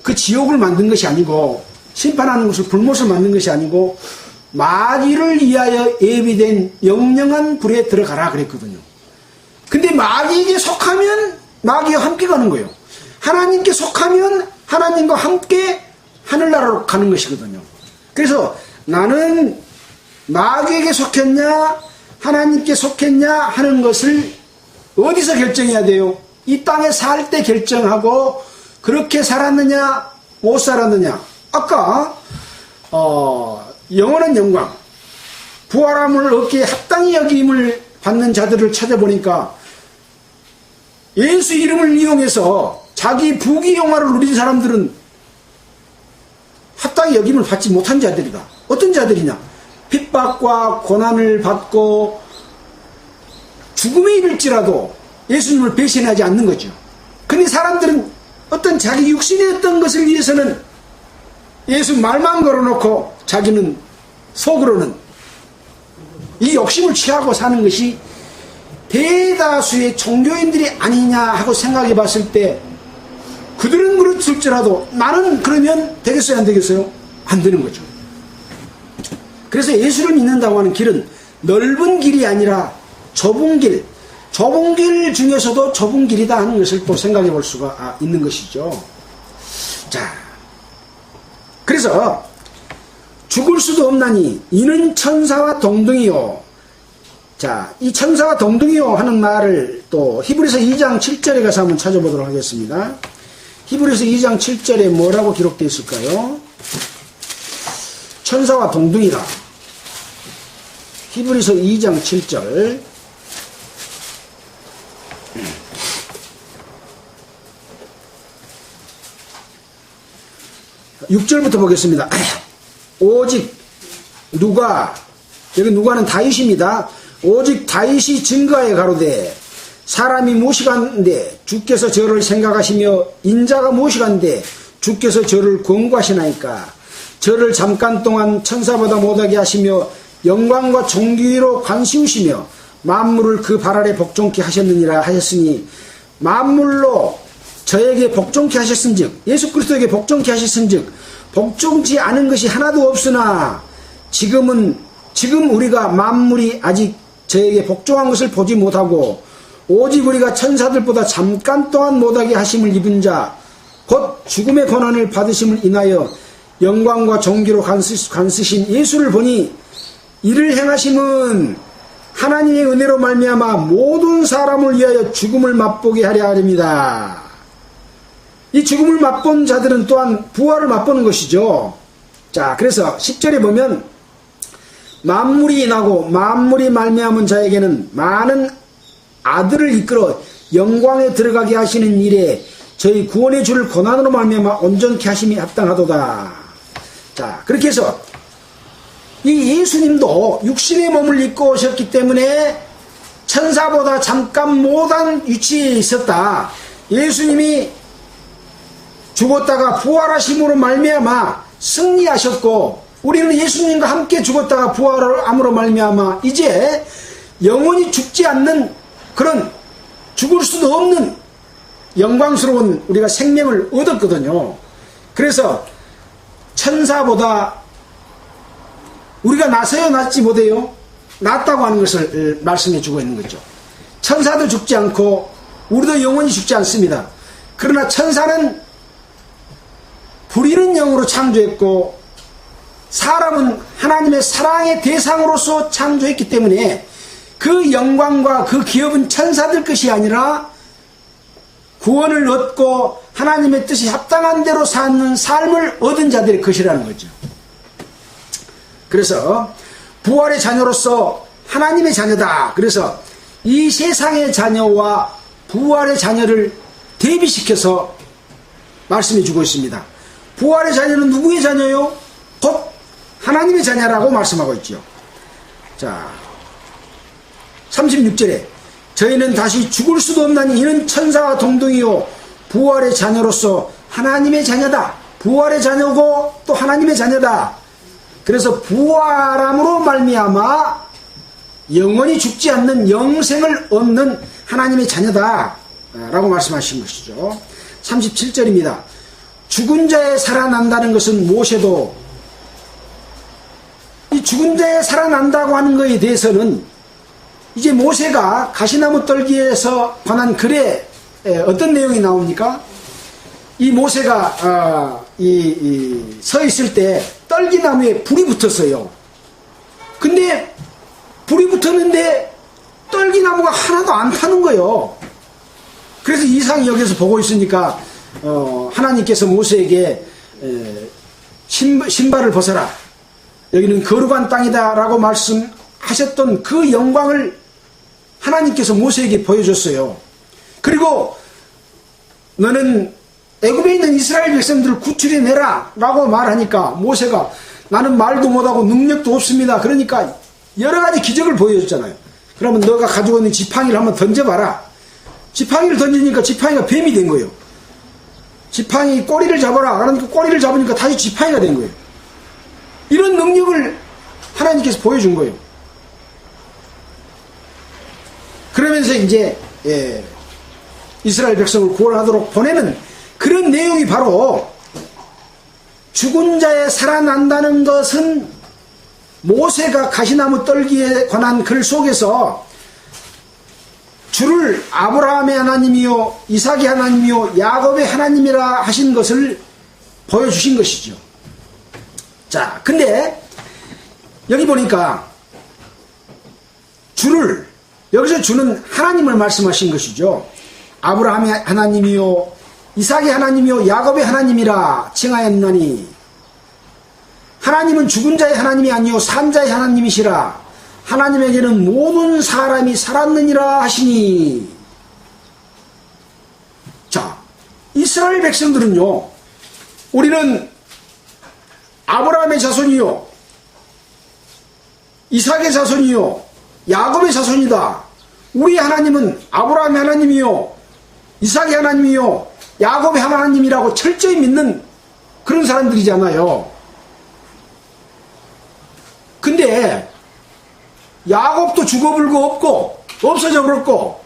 그 지옥을 만든 것이 아니고 심판하는 것을 불못을 만든 것이 아니고 마귀를 위하여 예비된 영영한 불에 들어가라 그랬거든요. 근데 마귀에게 속하면 마귀와 함께 가는 거예요. 하나님께 속하면 하나님과 함께 하늘나라로 가는 것이거든요. 그래서 나는 마귀에게 속했냐 하나님께 속했냐 하는 것을 어디서 결정해야 돼요? 이 땅에 살 때 결정하고 그렇게 살았느냐 못 살았느냐. 아까 영원한 영광 부활함을 얻기에 합당히 여김을 받는 자들을 찾아보니까 예수 이름을 이용해서 자기 부귀영화를 누린 사람들은 합당히 여김을 받지 못한 자들이다. 어떤 자들이냐? 핍박과 고난을 받고 죽음에 이를지라도 예수님을 배신하지 않는 거죠. 근데 사람들은 어떤 자기 육신의 어떤 것을 위해서는 예수 말만 걸어놓고 자기는 속으로는 이 욕심을 취하고 사는 것이 대다수의 종교인들이 아니냐 하고 생각해 봤을 때 그들은 그렇을지라도 나는 그러면 되겠어요 안 되겠어요? 안 되는 거죠. 그래서 예수를 믿는다고 하는 길은 넓은 길이 아니라 좁은 길 중에서도 좁은 길이다 하는 것을 또 생각해 볼 수가 있는 것이죠. 자, 그래서 죽을 수도 없나니 이는 천사와 동등이요. 자, 이 천사와 동등이요 하는 말을 또 히브리서 2장 7절에 가서 한번 찾아보도록 하겠습니다. 히브리서 2장 7절에 뭐라고 기록되어 있을까요? 천사와 동등이라. 히브리서 2장 7절. 6절부터 보겠습니다. 오직 누가, 여기 누가는 다윗입니다. 오직 다윗이 증거하여 가로되 사람이 무엇이간데 주께서 저를 생각하시며 인자가 무엇이간데 주께서 저를 권고하시나이까. 저를 잠깐 동안 천사보다 못하게 하시며 영광과 존귀로 관시우시며 만물을 그 발 아래 복종케 하셨느니라 하셨으니 만물로 저에게 복종케 하셨은즉 예수 그리스도에게 복종케 하셨은즉 복종치 않은 것이 하나도 없으나 지금 우리가 만물이 아직 저에게 복종한 것을 보지 못하고 오직 우리가 천사들보다 잠깐 동안 못하게 하심을 입은 자 곧 죽음의 고난을 받으심을 인하여 영광과 존귀로 간쓰신 예수를 보니 이를 행하심은 하나님의 은혜로 말미암아 모든 사람을 위하여 죽음을 맛보게 하려 함이다. 이 죽음을 맛본 자들은 또한 부활을 맛보는 것이죠. 자, 그래서 10절에 보면 만물이 나고 만물이 말미암은 자에게는 많은 아들을 이끌어 영광에 들어가게 하시는 일에 저희 구원의 주를 고난으로 말미암아 온전케 하심이 합당하도다. 자, 그렇게 해서 이 예수님도 육신의 몸을 입고 오셨기 때문에 천사보다 잠깐 못한 위치에 있었다. 예수님이 죽었다가 부활하심으로 말미암아 승리하셨고, 우리는 예수님과 함께 죽었다가 부활함으로 말미암아 이제 영원히 죽지 않는 그런, 죽을 수도 없는 영광스러운 우리가 생명을 얻었거든요. 그래서 천사보다 우리가 나서야 낫지 못해요? 낫다고 하는 것을 말씀해 주고 있는 거죠. 천사도 죽지 않고 우리도 영원히 죽지 않습니다. 그러나 천사는 불의는 영으로 창조했고 사람은 하나님의 사랑의 대상으로서 창조했기 때문에 그 영광과 그 기업은 천사들 것이 아니라 구원을 얻고 하나님의 뜻이 합당한 대로 사는 삶을 얻은 자들의 것이라는 거죠. 그래서 부활의 자녀로서 하나님의 자녀다. 그래서 이 세상의 자녀와 부활의 자녀를 대비시켜서 말씀해 주고 있습니다. 부활의 자녀는 누구의 자녀요? 곧 하나님의 자녀라고 말씀하고 있죠. 자, 36절에 저희는 다시 죽을 수도 없나니 이는 천사와 동등이요 부활의 자녀로서 하나님의 자녀다. 부활의 자녀고 또 하나님의 자녀다. 그래서 부활함으로 말미암아 영원히 죽지 않는 영생을 얻는 하나님의 자녀다 라고 말씀하신 것이죠. 37절입니다. 죽은 자에 살아난다는 것은 모세도, 이 죽은 자에 살아난다고 하는 것에 대해서는 이제 모세가 가시나무 떨기에서 관한 글에 어떤 내용이 나옵니까? 이 모세가 서 있을 때 떨기나무에 불이 붙었어요. 근데 불이 붙었는데 떨기나무가 하나도 안 타는 거예요. 그래서 이상히 여기서 보고 있으니까 하나님께서 모세에게 신발을 벗어라. 여기는 거룩한 땅이다 라고 말씀하셨던 그 영광을 하나님께서 모세에게 보여줬어요. 그리고 너는 애굽에 있는 이스라엘 백성들을 구출해내라 라고 말하니까 모세가 나는 말도 못하고 능력도 없습니다. 그러니까 여러가지 기적을 보여줬잖아요. 그러면 너가 가지고 있는 지팡이를 한번 던져봐라. 지팡이를 던지니까 지팡이가 뱀이 된 거예요. 지팡이 꼬리를 잡아라. 그러니까 꼬리를 잡으니까 다시 지팡이가 된 거예요. 이런 능력을 하나님께서 보여준 거예요. 그러면서 이제 이스라엘 백성을 구원하도록 보내는 그런 내용이 바로 죽은 자에 살아난다는 것은 모세가 가시나무 떨기에 관한 글 속에서 주를 아브라함의 하나님이요 이삭의 하나님이요 야곱의 하나님이라 하신 것을 보여주신 것이죠. 자, 근데 여기 보니까 주를, 여기서 주는 하나님을 말씀하신 것이죠. 아브라함의 하나님이요 이삭의 하나님이요 야곱의 하나님이라 칭하였나니 하나님은 죽은 자의 하나님이 아니요 산 자의 하나님이시라. 하나님에게는 모든 사람이 살았느니라 하시니. 자, 이스라엘 백성들은요, 우리는 아브라함의 자손이요 이삭의 자손이요 야곱의 자손이다. 우리 하나님은 아브라함의 하나님이요 이삭의 하나님이요 야곱의 하나님이라고 철저히 믿는 그런 사람들이잖아요. 근데 야곱도 죽어버리고 없고 없어져 버렸고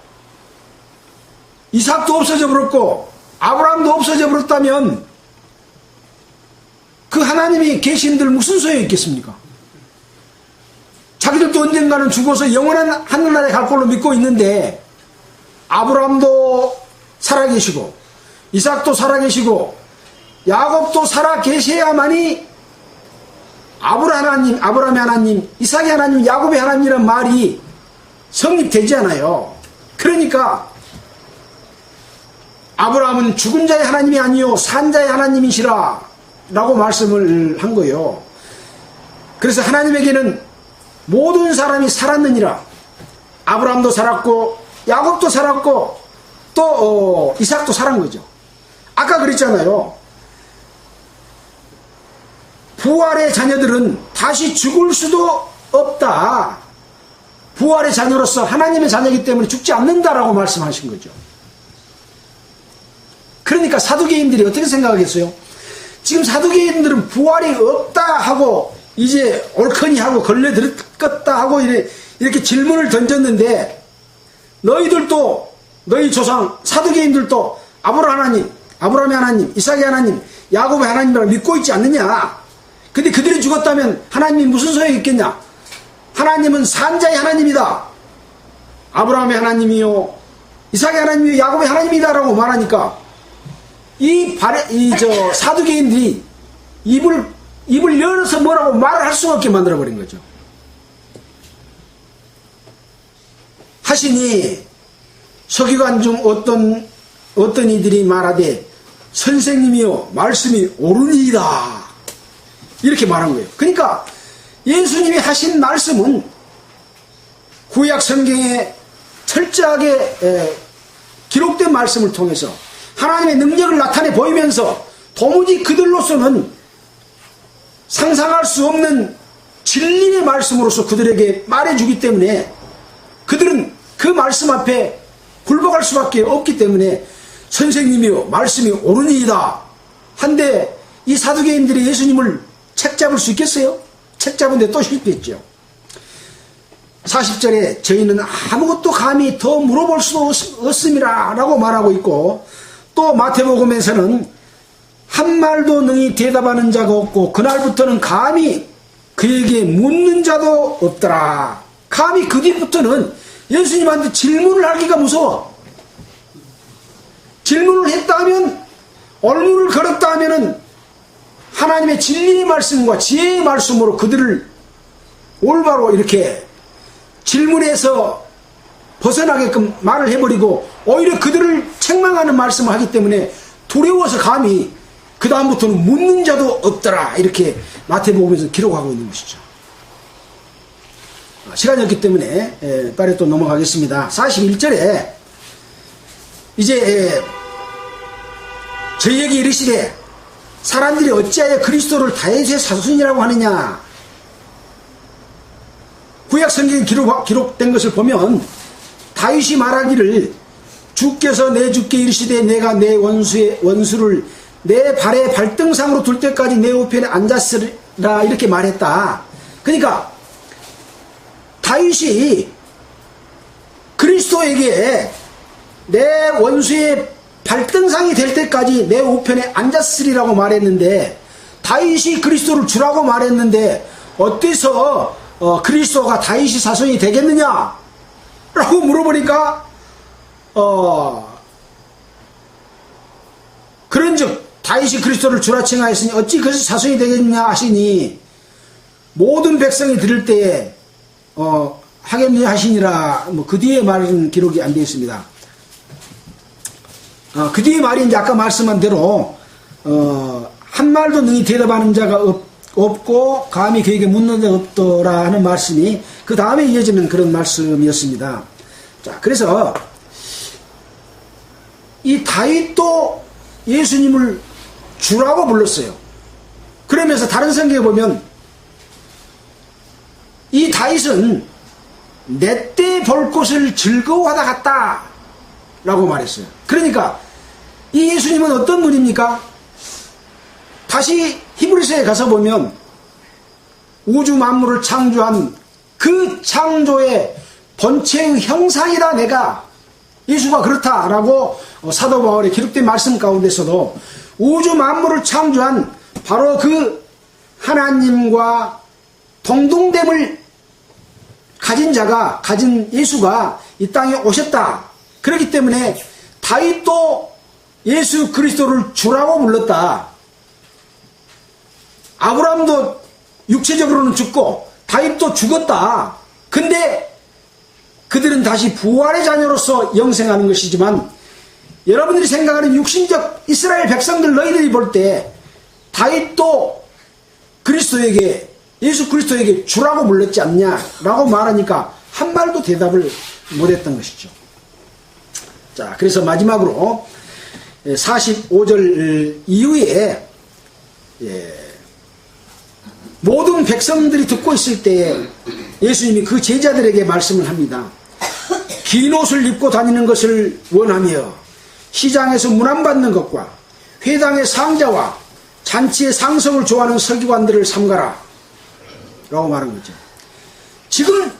이삭도 없어져 버렸고 아브라함도 없어져 버렸다면 그 하나님이 계신들 무슨 소용이 있겠습니까? 자기들도 언젠가는 죽어서 영원한 하늘나라에 갈 걸로 믿고 있는데 아브라함도 살아계시고 이삭도 살아계시고 야곱도 살아계셔야만이 아브라함의 하나님, 이삭의 하나님, 야곱의 하나님이란 말이 성립되지 않아요. 그러니까 아브라함은 죽은 자의 하나님이 아니요 산 자의 하나님이시라. 라고 말씀을 한 거예요. 그래서 하나님에게는 모든 사람이 살았느니라. 아브라함도 살았고 야곱도 살았고 또 이삭도 살은 거죠. 아까 그랬잖아요. 부활의 자녀들은 다시 죽을 수도 없다. 부활의 자녀로서 하나님의 자녀이기 때문에 죽지 않는다라고 말씀하신 거죠. 그러니까 사두개인들이 어떻게 생각하겠어요? 지금 사두개인들은 부활이 없다 하고 이제 옳거니 하고 걸려들었다 하고 이렇게 질문을 던졌는데, 너희들도 너희 조상 사두개인들도 아브라함의 하나님, 이삭의 하나님, 야곱의 하나님이라고 믿고 있지 않느냐? 근데 그들이 죽었다면 하나님이 무슨 소용이 있겠냐? 하나님은 산자의 하나님이다. 아브라함의 하나님이요, 이삭의 하나님이요, 야곱의 하나님이다라고 말하니까 사두개인들이 입을 열어서 뭐라고 말을 할 수가 없게 만들어버린 거죠. 하시니 서기관 중 어떤 이들이 말하되 선생님이요 말씀이 옳으니이다 이렇게 말한 거예요. 그러니까 예수님이 하신 말씀은 구약 성경에 철저하게 기록된 말씀을 통해서 하나님의 능력을 나타내 보이면서 도무지 그들로서는 상상할 수 없는 진리의 말씀으로서 그들에게 말해주기 때문에 그들은 그 말씀 앞에 굴복할 수밖에 없기 때문에 선생님이요 말씀이 옳으니이다 한데, 이 사두개인들이 예수님을 책잡을 수 있겠어요? 책잡은데 또 실패했죠. 40절에 저희는 아무것도 감히 더 물어볼 수도 없음이라 라고 말하고 있고, 또 마태복음에서는 한 말도 능히 대답하는 자가 없고 그날부터는 감히 그에게 묻는 자도 없더라. 감히 그 뒤부터는 예수님한테 질문을 하기가 무서워. 질문을 했다 하면, 얼물을 걸었다 하면은 하나님의 진리의 말씀과 지혜의 말씀으로 그들을 올바로 이렇게 질문에서 벗어나게끔 말을 해버리고 오히려 그들을 책망하는 말씀을 하기 때문에 두려워서 감히 그 다음부터는 묻는 자도 없더라 이렇게 마태복음에서 기록하고 있는 것이죠. 시간이 없기 때문에 빨리 또 넘어가겠습니다. 41절에 이제 저희에게 이르시되 사람들이 어찌하여 그리스도를 다윗의 자손이라고 하느냐. 구약 성경에 기록된 것을 보면 다윗이 말하기를 주께서 내 주께 이르시되 내가 내 원수를 내 발의 발등상으로 둘 때까지 내 우편에 앉았으라 이렇게 말했다. 그러니까 다윗이 그리스도에게 내 원수의 발등상이 될 때까지 내 우편에 앉았으리라고 말했는데, 다윗이 그리스도를 주라고 말했는데 어때서 그리스도가 다윗이 자손이 되겠느냐 라고 물어보니까 그런즉 다윗이 그리스도를 주라 칭하였으니 어찌 그것이 자손이 되겠느냐 하시니 모든 백성이 들을 때에 하겠느냐 하시니라. 그 뒤에 말은 기록이 안 되어 있습니다. 그 뒤에 말이 이제 아까 말씀한 대로 한 말도 능히 대답하는 자가 없고 감히 그에게 묻는 자가 없더라 하는 말씀이 그 다음에 이어지는 그런 말씀이었습니다. 자, 그래서 이 다윗도 예수님을 주라고 불렀어요. 그러면서 다른 성경에 보면 이 다윗은 내 때 볼 것을 즐거워하다 갔다 라고 말했어요. 그러니까 이 예수님은 어떤 분입니까? 다시 히브리서에 가서 보면 우주 만물을 창조한 그 창조의 본체의 형상이다 내가, 예수가 그렇다라고 사도 바울의 기록된 말씀 가운데서도 우주 만물을 창조한 바로 그 하나님과 동등됨을 가진 예수가 이 땅에 오셨다. 그렇기 때문에 다윗도 예수 그리스도를 주라고 불렀다. 아브라함도 육체적으로는 죽고 다윗도 죽었다. 근데 그들은 다시 부활의 자녀로서 영생하는 것이지만, 여러분들이 생각하는 육신적 이스라엘 백성들 너희들이 볼 때 다윗도 그리스도에게, 예수 그리스도에게 주라고 불렀지 않냐라고 말하니까 한 말도 대답을 못했던 것이죠. 자, 그래서 마지막으로 45절 이후에 모든 백성들이 듣고 있을 때에 예수님이 그 제자들에게 말씀을 합니다. 긴 옷을 입고 다니는 것을 원하며 시장에서 문안받는 것과 회당의 상자와 잔치의 상석을 좋아하는 서기관들을 삼가라 라고 말한 거죠. 지금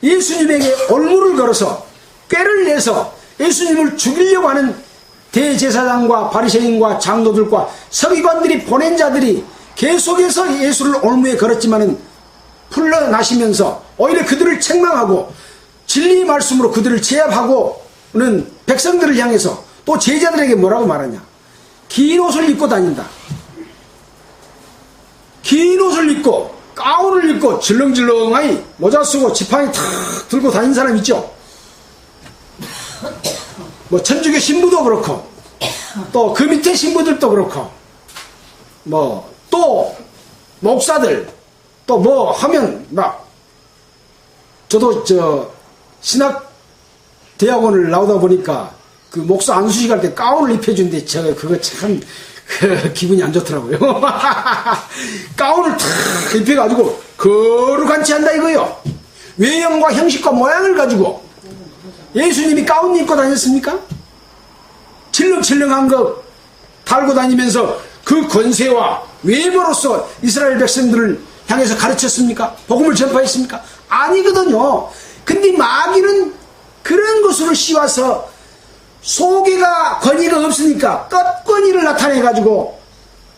예수님에게 올무를 걸어서 꾀를 내서 예수님을 죽이려고 하는 대제사장과 바리새인과 장로들과 서기관들이 보낸 자들이 계속해서 예수를 올무에 걸었지만은 풀려나시면서 오히려 그들을 책망하고 진리의 말씀으로 그들을 제압하고는 백성들을 향해서 또 제자들에게 뭐라고 말하냐. 긴 옷을 입고 다닌다. 긴 옷을 입고 가운을 입고 질렁질렁하니 모자 쓰고 지팡이 탁 들고 다니는 사람 있죠. 뭐 천주교 신부도 그렇고 또 그 밑에 신부들도 그렇고 뭐 또 목사들 또 뭐 하면 막 저도 신학 대학원을 나오다 보니까 그 목사 안수식 할 때 가운을 입혀주는데 제가 그거 참 기분이 안 좋더라고요. 가운을 탁 입혀가지고 거룩한치 한다 이거요. 외형과 형식과 모양을 가지고 예수님이 가운 입고 다녔습니까? 칠렁칠렁한 거 달고 다니면서 그 권세와 외모로서 이스라엘 백성들을 향해서 가르쳤습니까? 복음을 전파했습니까? 아니거든요. 근데 마귀는 그런 것으로 씌워서 소개가 권위가 없으니까 끝권위를 나타내가지고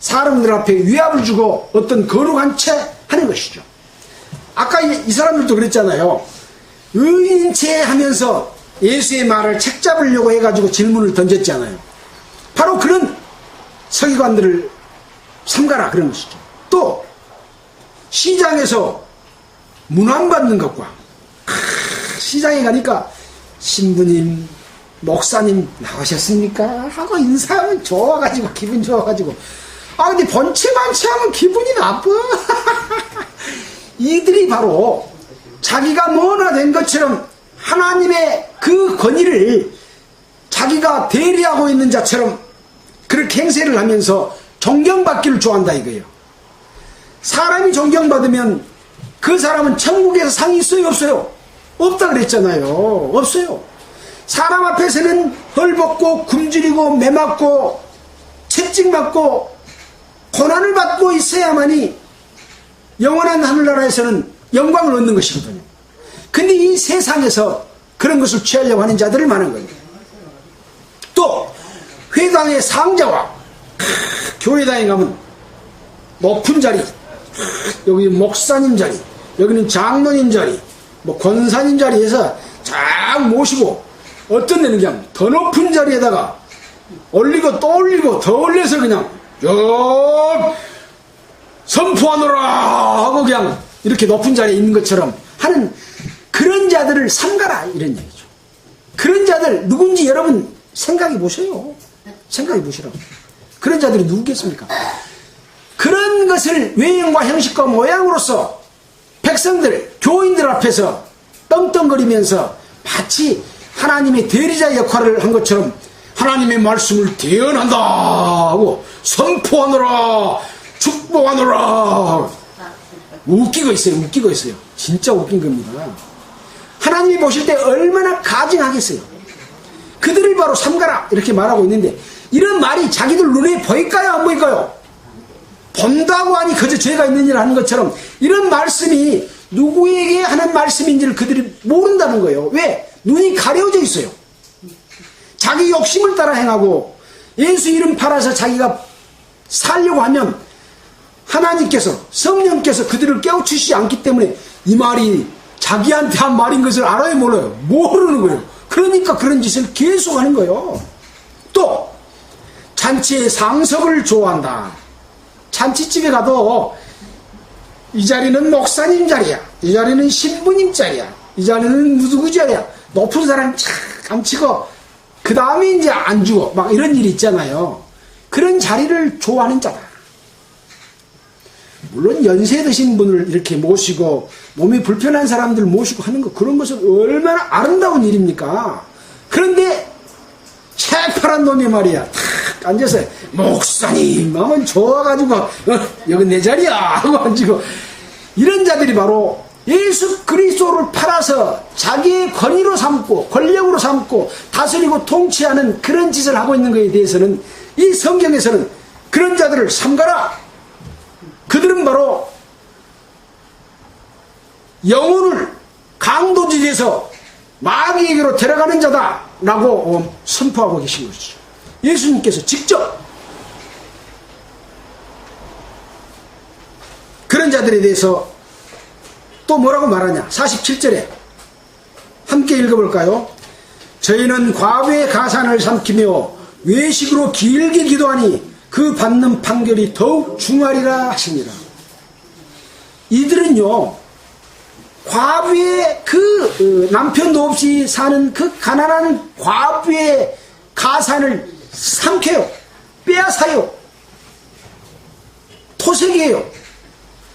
사람들 앞에 위압을 주고 어떤 거룩한 채 하는 것이죠. 아까 이 사람들도 그랬잖아요. 의인인 채 하면서 예수의 말을 책잡으려고 해가지고 질문을 던졌잖아요. 바로 그런 서기관들을 삼가라 그런 것이죠. 또 시장에서 문안받는 것과 시장에 가니까 신부님 목사님 나오셨습니까? 하고 인사하면 좋아가지고 기분 좋아가지고 근데 번체만체하면 기분이 나빠. 이들이 바로 자기가 뭐나 된 것처럼 하나님의 그 권위를 자기가 대리하고 있는 자처럼 그렇게 행세를 하면서 존경받기를 좋아한다 이거예요. 사람이 존경받으면 그 사람은 천국에서 상이 있어요 없어요? 없다 그랬잖아요. 없어요. 사람 앞에서는 헐벗고 굶주리고 매맞고 채찍맞고 고난을 받고 있어야만이 영원한 하늘나라에서는 영광을 얻는 것이거든요. 근데 이 세상에서 그런 것을 취하려고 하는 자들을 말하는 거예요. 또 회당의 상자와 교회당에 가면 높은 자리, 여기 목사님 자리, 여기는 장로님 자리, 뭐 권사님 자리에서 쫙 모시고 어떤 데는 그냥 더 높은 자리에다가 올리고 또 올리고 더 올려서 그냥 쭉 선포하노라 하고 그냥 이렇게 높은 자리에 있는 것처럼 하는 그런 자들을 삼가라 이런 얘기죠. 그런 자들 누군지 여러분 생각해 보세요. 생각해 보시라고. 그런 자들이 누구겠습니까? 그런 것을 외형과 형식과 모양으로서 백성들, 교인들 앞에서 떵떵거리면서 마치 하나님의 대리자 역할을 한 것처럼 하나님의 말씀을 대언한다 하고 선포하노라 축복하노라 웃기고 있어요. 웃기고 있어요. 진짜 웃긴 겁니다. 하나님이 보실 때 얼마나 가증하겠어요. 그들을 바로 삼가라 이렇게 말하고 있는데 이런 말이 자기들 눈에 보일까요 안 보일까요? 본다고 하니 그저 죄가 있는 일을 하는 것처럼 이런 말씀이 누구에게 하는 말씀인지를 그들이 모른다는 거예요. 왜? 눈이 가려져 있어요. 자기 욕심을 따라 행하고 예수 이름 팔아서 자기가 살려고 하면 하나님께서 성령께서 그들을 깨우치시지 않기 때문에 이 말이 자기한테 한 말인 것을 알아요 몰라요? 모르는 거예요. 그러니까 그런 짓을 계속 하는 거예요. 또 잔치의 상석을 좋아한다. 잔치집에 가도 이 자리는 목사님 자리야, 이 자리는 신부님 자리야, 이 자리는 누구 자리야, 높은 사람 참 앉히고 그 다음에 이제 안 주고 막 이런 일이 있잖아요. 그런 자리를 좋아하는 자다. 물론 연세 드신 분을 이렇게 모시고 몸이 불편한 사람들 모시고 하는 거, 그런 것은 얼마나 아름다운 일입니까? 그런데 새파란 놈이 말이야 탁 앉아서 목사님 마음은 좋아가지고 여기 내 자리야 하고 앉고, 이런 자들이 바로 예수 그리스도를 팔아서 자기의 권위로 삼고 권력으로 삼고 다스리고 통치하는 그런 짓을 하고 있는 것에 대해서는 이 성경에서는 그런 자들을 삼가라, 그들은 바로 영혼을 강도질에서 마귀에게로 데려가는 자다라고 선포하고 계신 것이죠. 예수님께서 직접 그런 자들에 대해서 또 뭐라고 말하냐. 47절에 함께 읽어볼까요? 저희는 과부의 가산을 삼키며 외식으로 길게 기도하니 그 받는 판결이 더욱 중하리라 하시니라. 이들은요, 과부의 그 남편도 없이 사는 그 가난한 과부의 가산을 삼켜요, 빼앗아요, 토색이에요,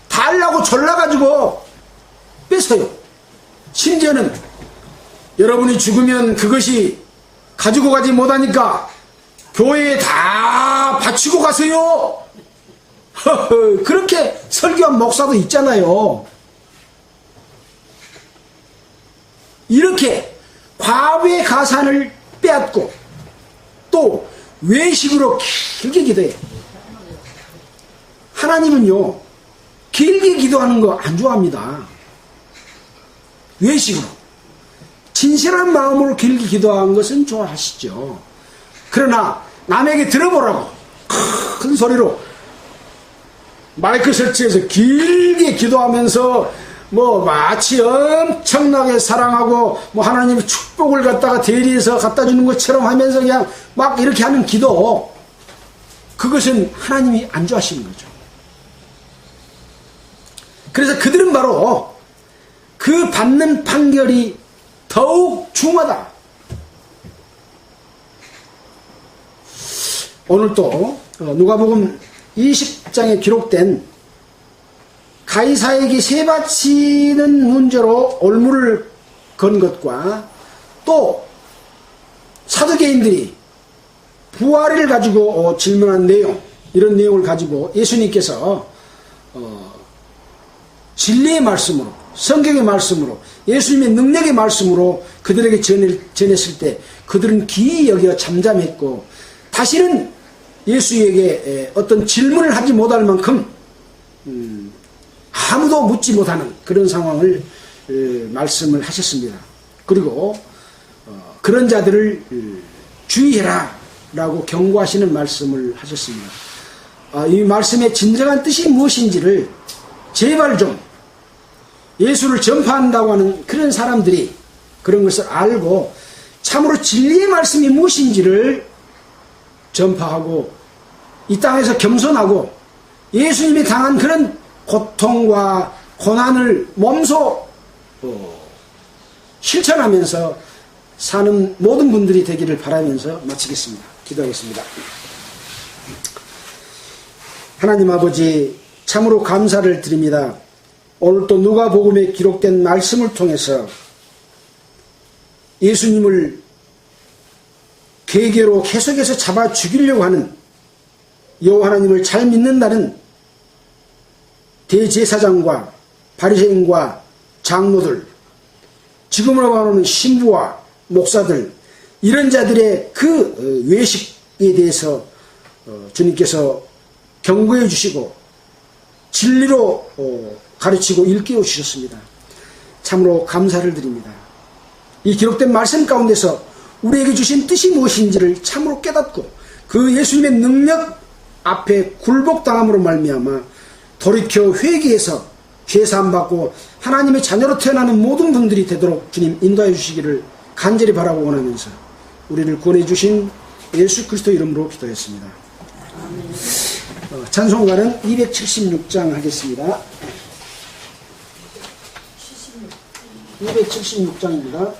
달라고 졸라가지고 뺏어요. 심지어는 여러분이 죽으면 그것이 가지고 가지 못하니까 교회에 다 바치고 가세요. 그렇게 설교한 목사도 있잖아요. 이렇게 과부의 가산을 빼앗고 또 외식으로 길게 기도해. 하나님은요, 길게 기도하는 거 안 좋아합니다. 외식으로 진실한 마음으로 길게 기도하는 것은 좋아하시죠. 그러나 남에게 들어보라고 큰 소리로 마이크 설치해서 길게 기도하면서 뭐 마치 엄청나게 사랑하고 뭐 하나님의 축복을 갖다가 대리해서 갖다 주는 것처럼 하면서 그냥 막 이렇게 하는 기도, 그것은 하나님이 안 좋아하시는 거죠. 그래서 그들은 바로 그 받는 판결이 더욱 중하다. 오늘 또 누가복음 20장에 기록된 가이사에게 세 바치는 문제로 올무를 건 것과 또 사두개인들이 부활을 가지고 질문한 내용, 이런 내용을 가지고 예수님께서 진리의 말씀으로, 성경의 말씀으로, 예수님의 능력의 말씀으로 그들에게 전했을 때 그들은 기이 여겨 잠잠했고 다시는 예수에게 어떤 질문을 하지 못할 만큼 아무도 묻지 못하는 그런 상황을 말씀을 하셨습니다. 그리고 그런 자들을 주의해라 라고 경고하시는 말씀을 하셨습니다. 이 말씀의 진정한 뜻이 무엇인지를 제발 좀 예수를 전파한다고 하는 그런 사람들이 그런 것을 알고 참으로 진리의 말씀이 무엇인지를 전파하고 이 땅에서 겸손하고 예수님이 당한 그런 고통과 고난을 몸소 실천하면서 사는 모든 분들이 되기를 바라면서 마치겠습니다. 기도하겠습니다. 하나님 아버지, 참으로 감사를 드립니다. 오늘 또 누가복음에 기록된 말씀을 통해서 예수님을 계계로 계속해서 잡아 죽이려고 하는 여호와 하나님을 잘 믿는다는 대제사장과 바리새인과 장로들, 지금으로 말하는 신부와 목사들, 이런 자들의 그 외식에 대해서 주님께서 경고해 주시고 진리로 가르치고 일깨워 주셨습니다. 참으로 감사를 드립니다. 이 기록된 말씀 가운데서 우리에게 주신 뜻이 무엇인지를 참으로 깨닫고 그 예수님의 능력 앞에 굴복당함으로 말미암아 돌이켜 회개해서 죄사함받고 하나님의 자녀로 태어나는 모든 분들이 되도록 주님 인도해 주시기를 간절히 바라고 원하면서 우리를 구원해 주신 예수 그리스도 이름으로 기도했습니다. 찬송가는 276장 하겠습니다. 276장입니다.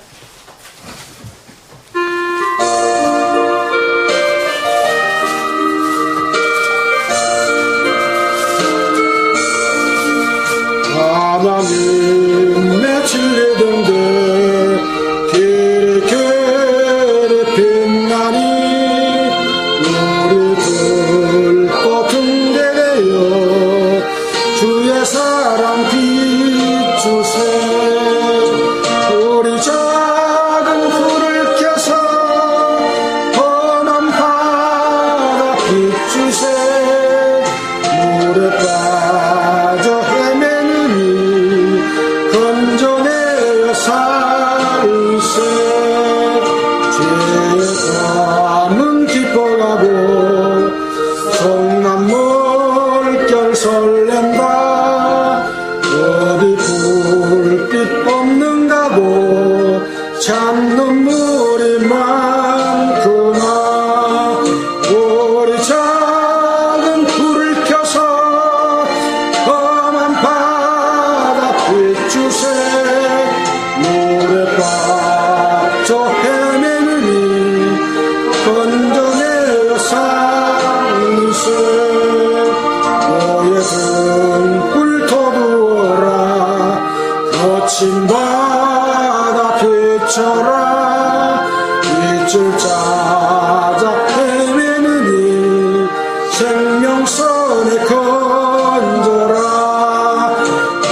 건져라 일줄 찾아 헤매는 일 생명선에 건져라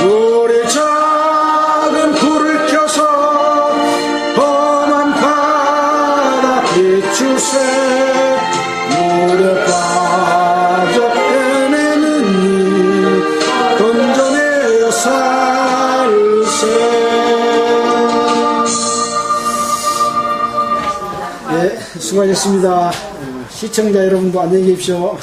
우리 작은 불을 켜서 험한 바다 비추세 물에 빠져 헤매는 일 건져내어 살세. 네, 수고하셨습니다. 시청자 여러분도 안녕히 계십시오.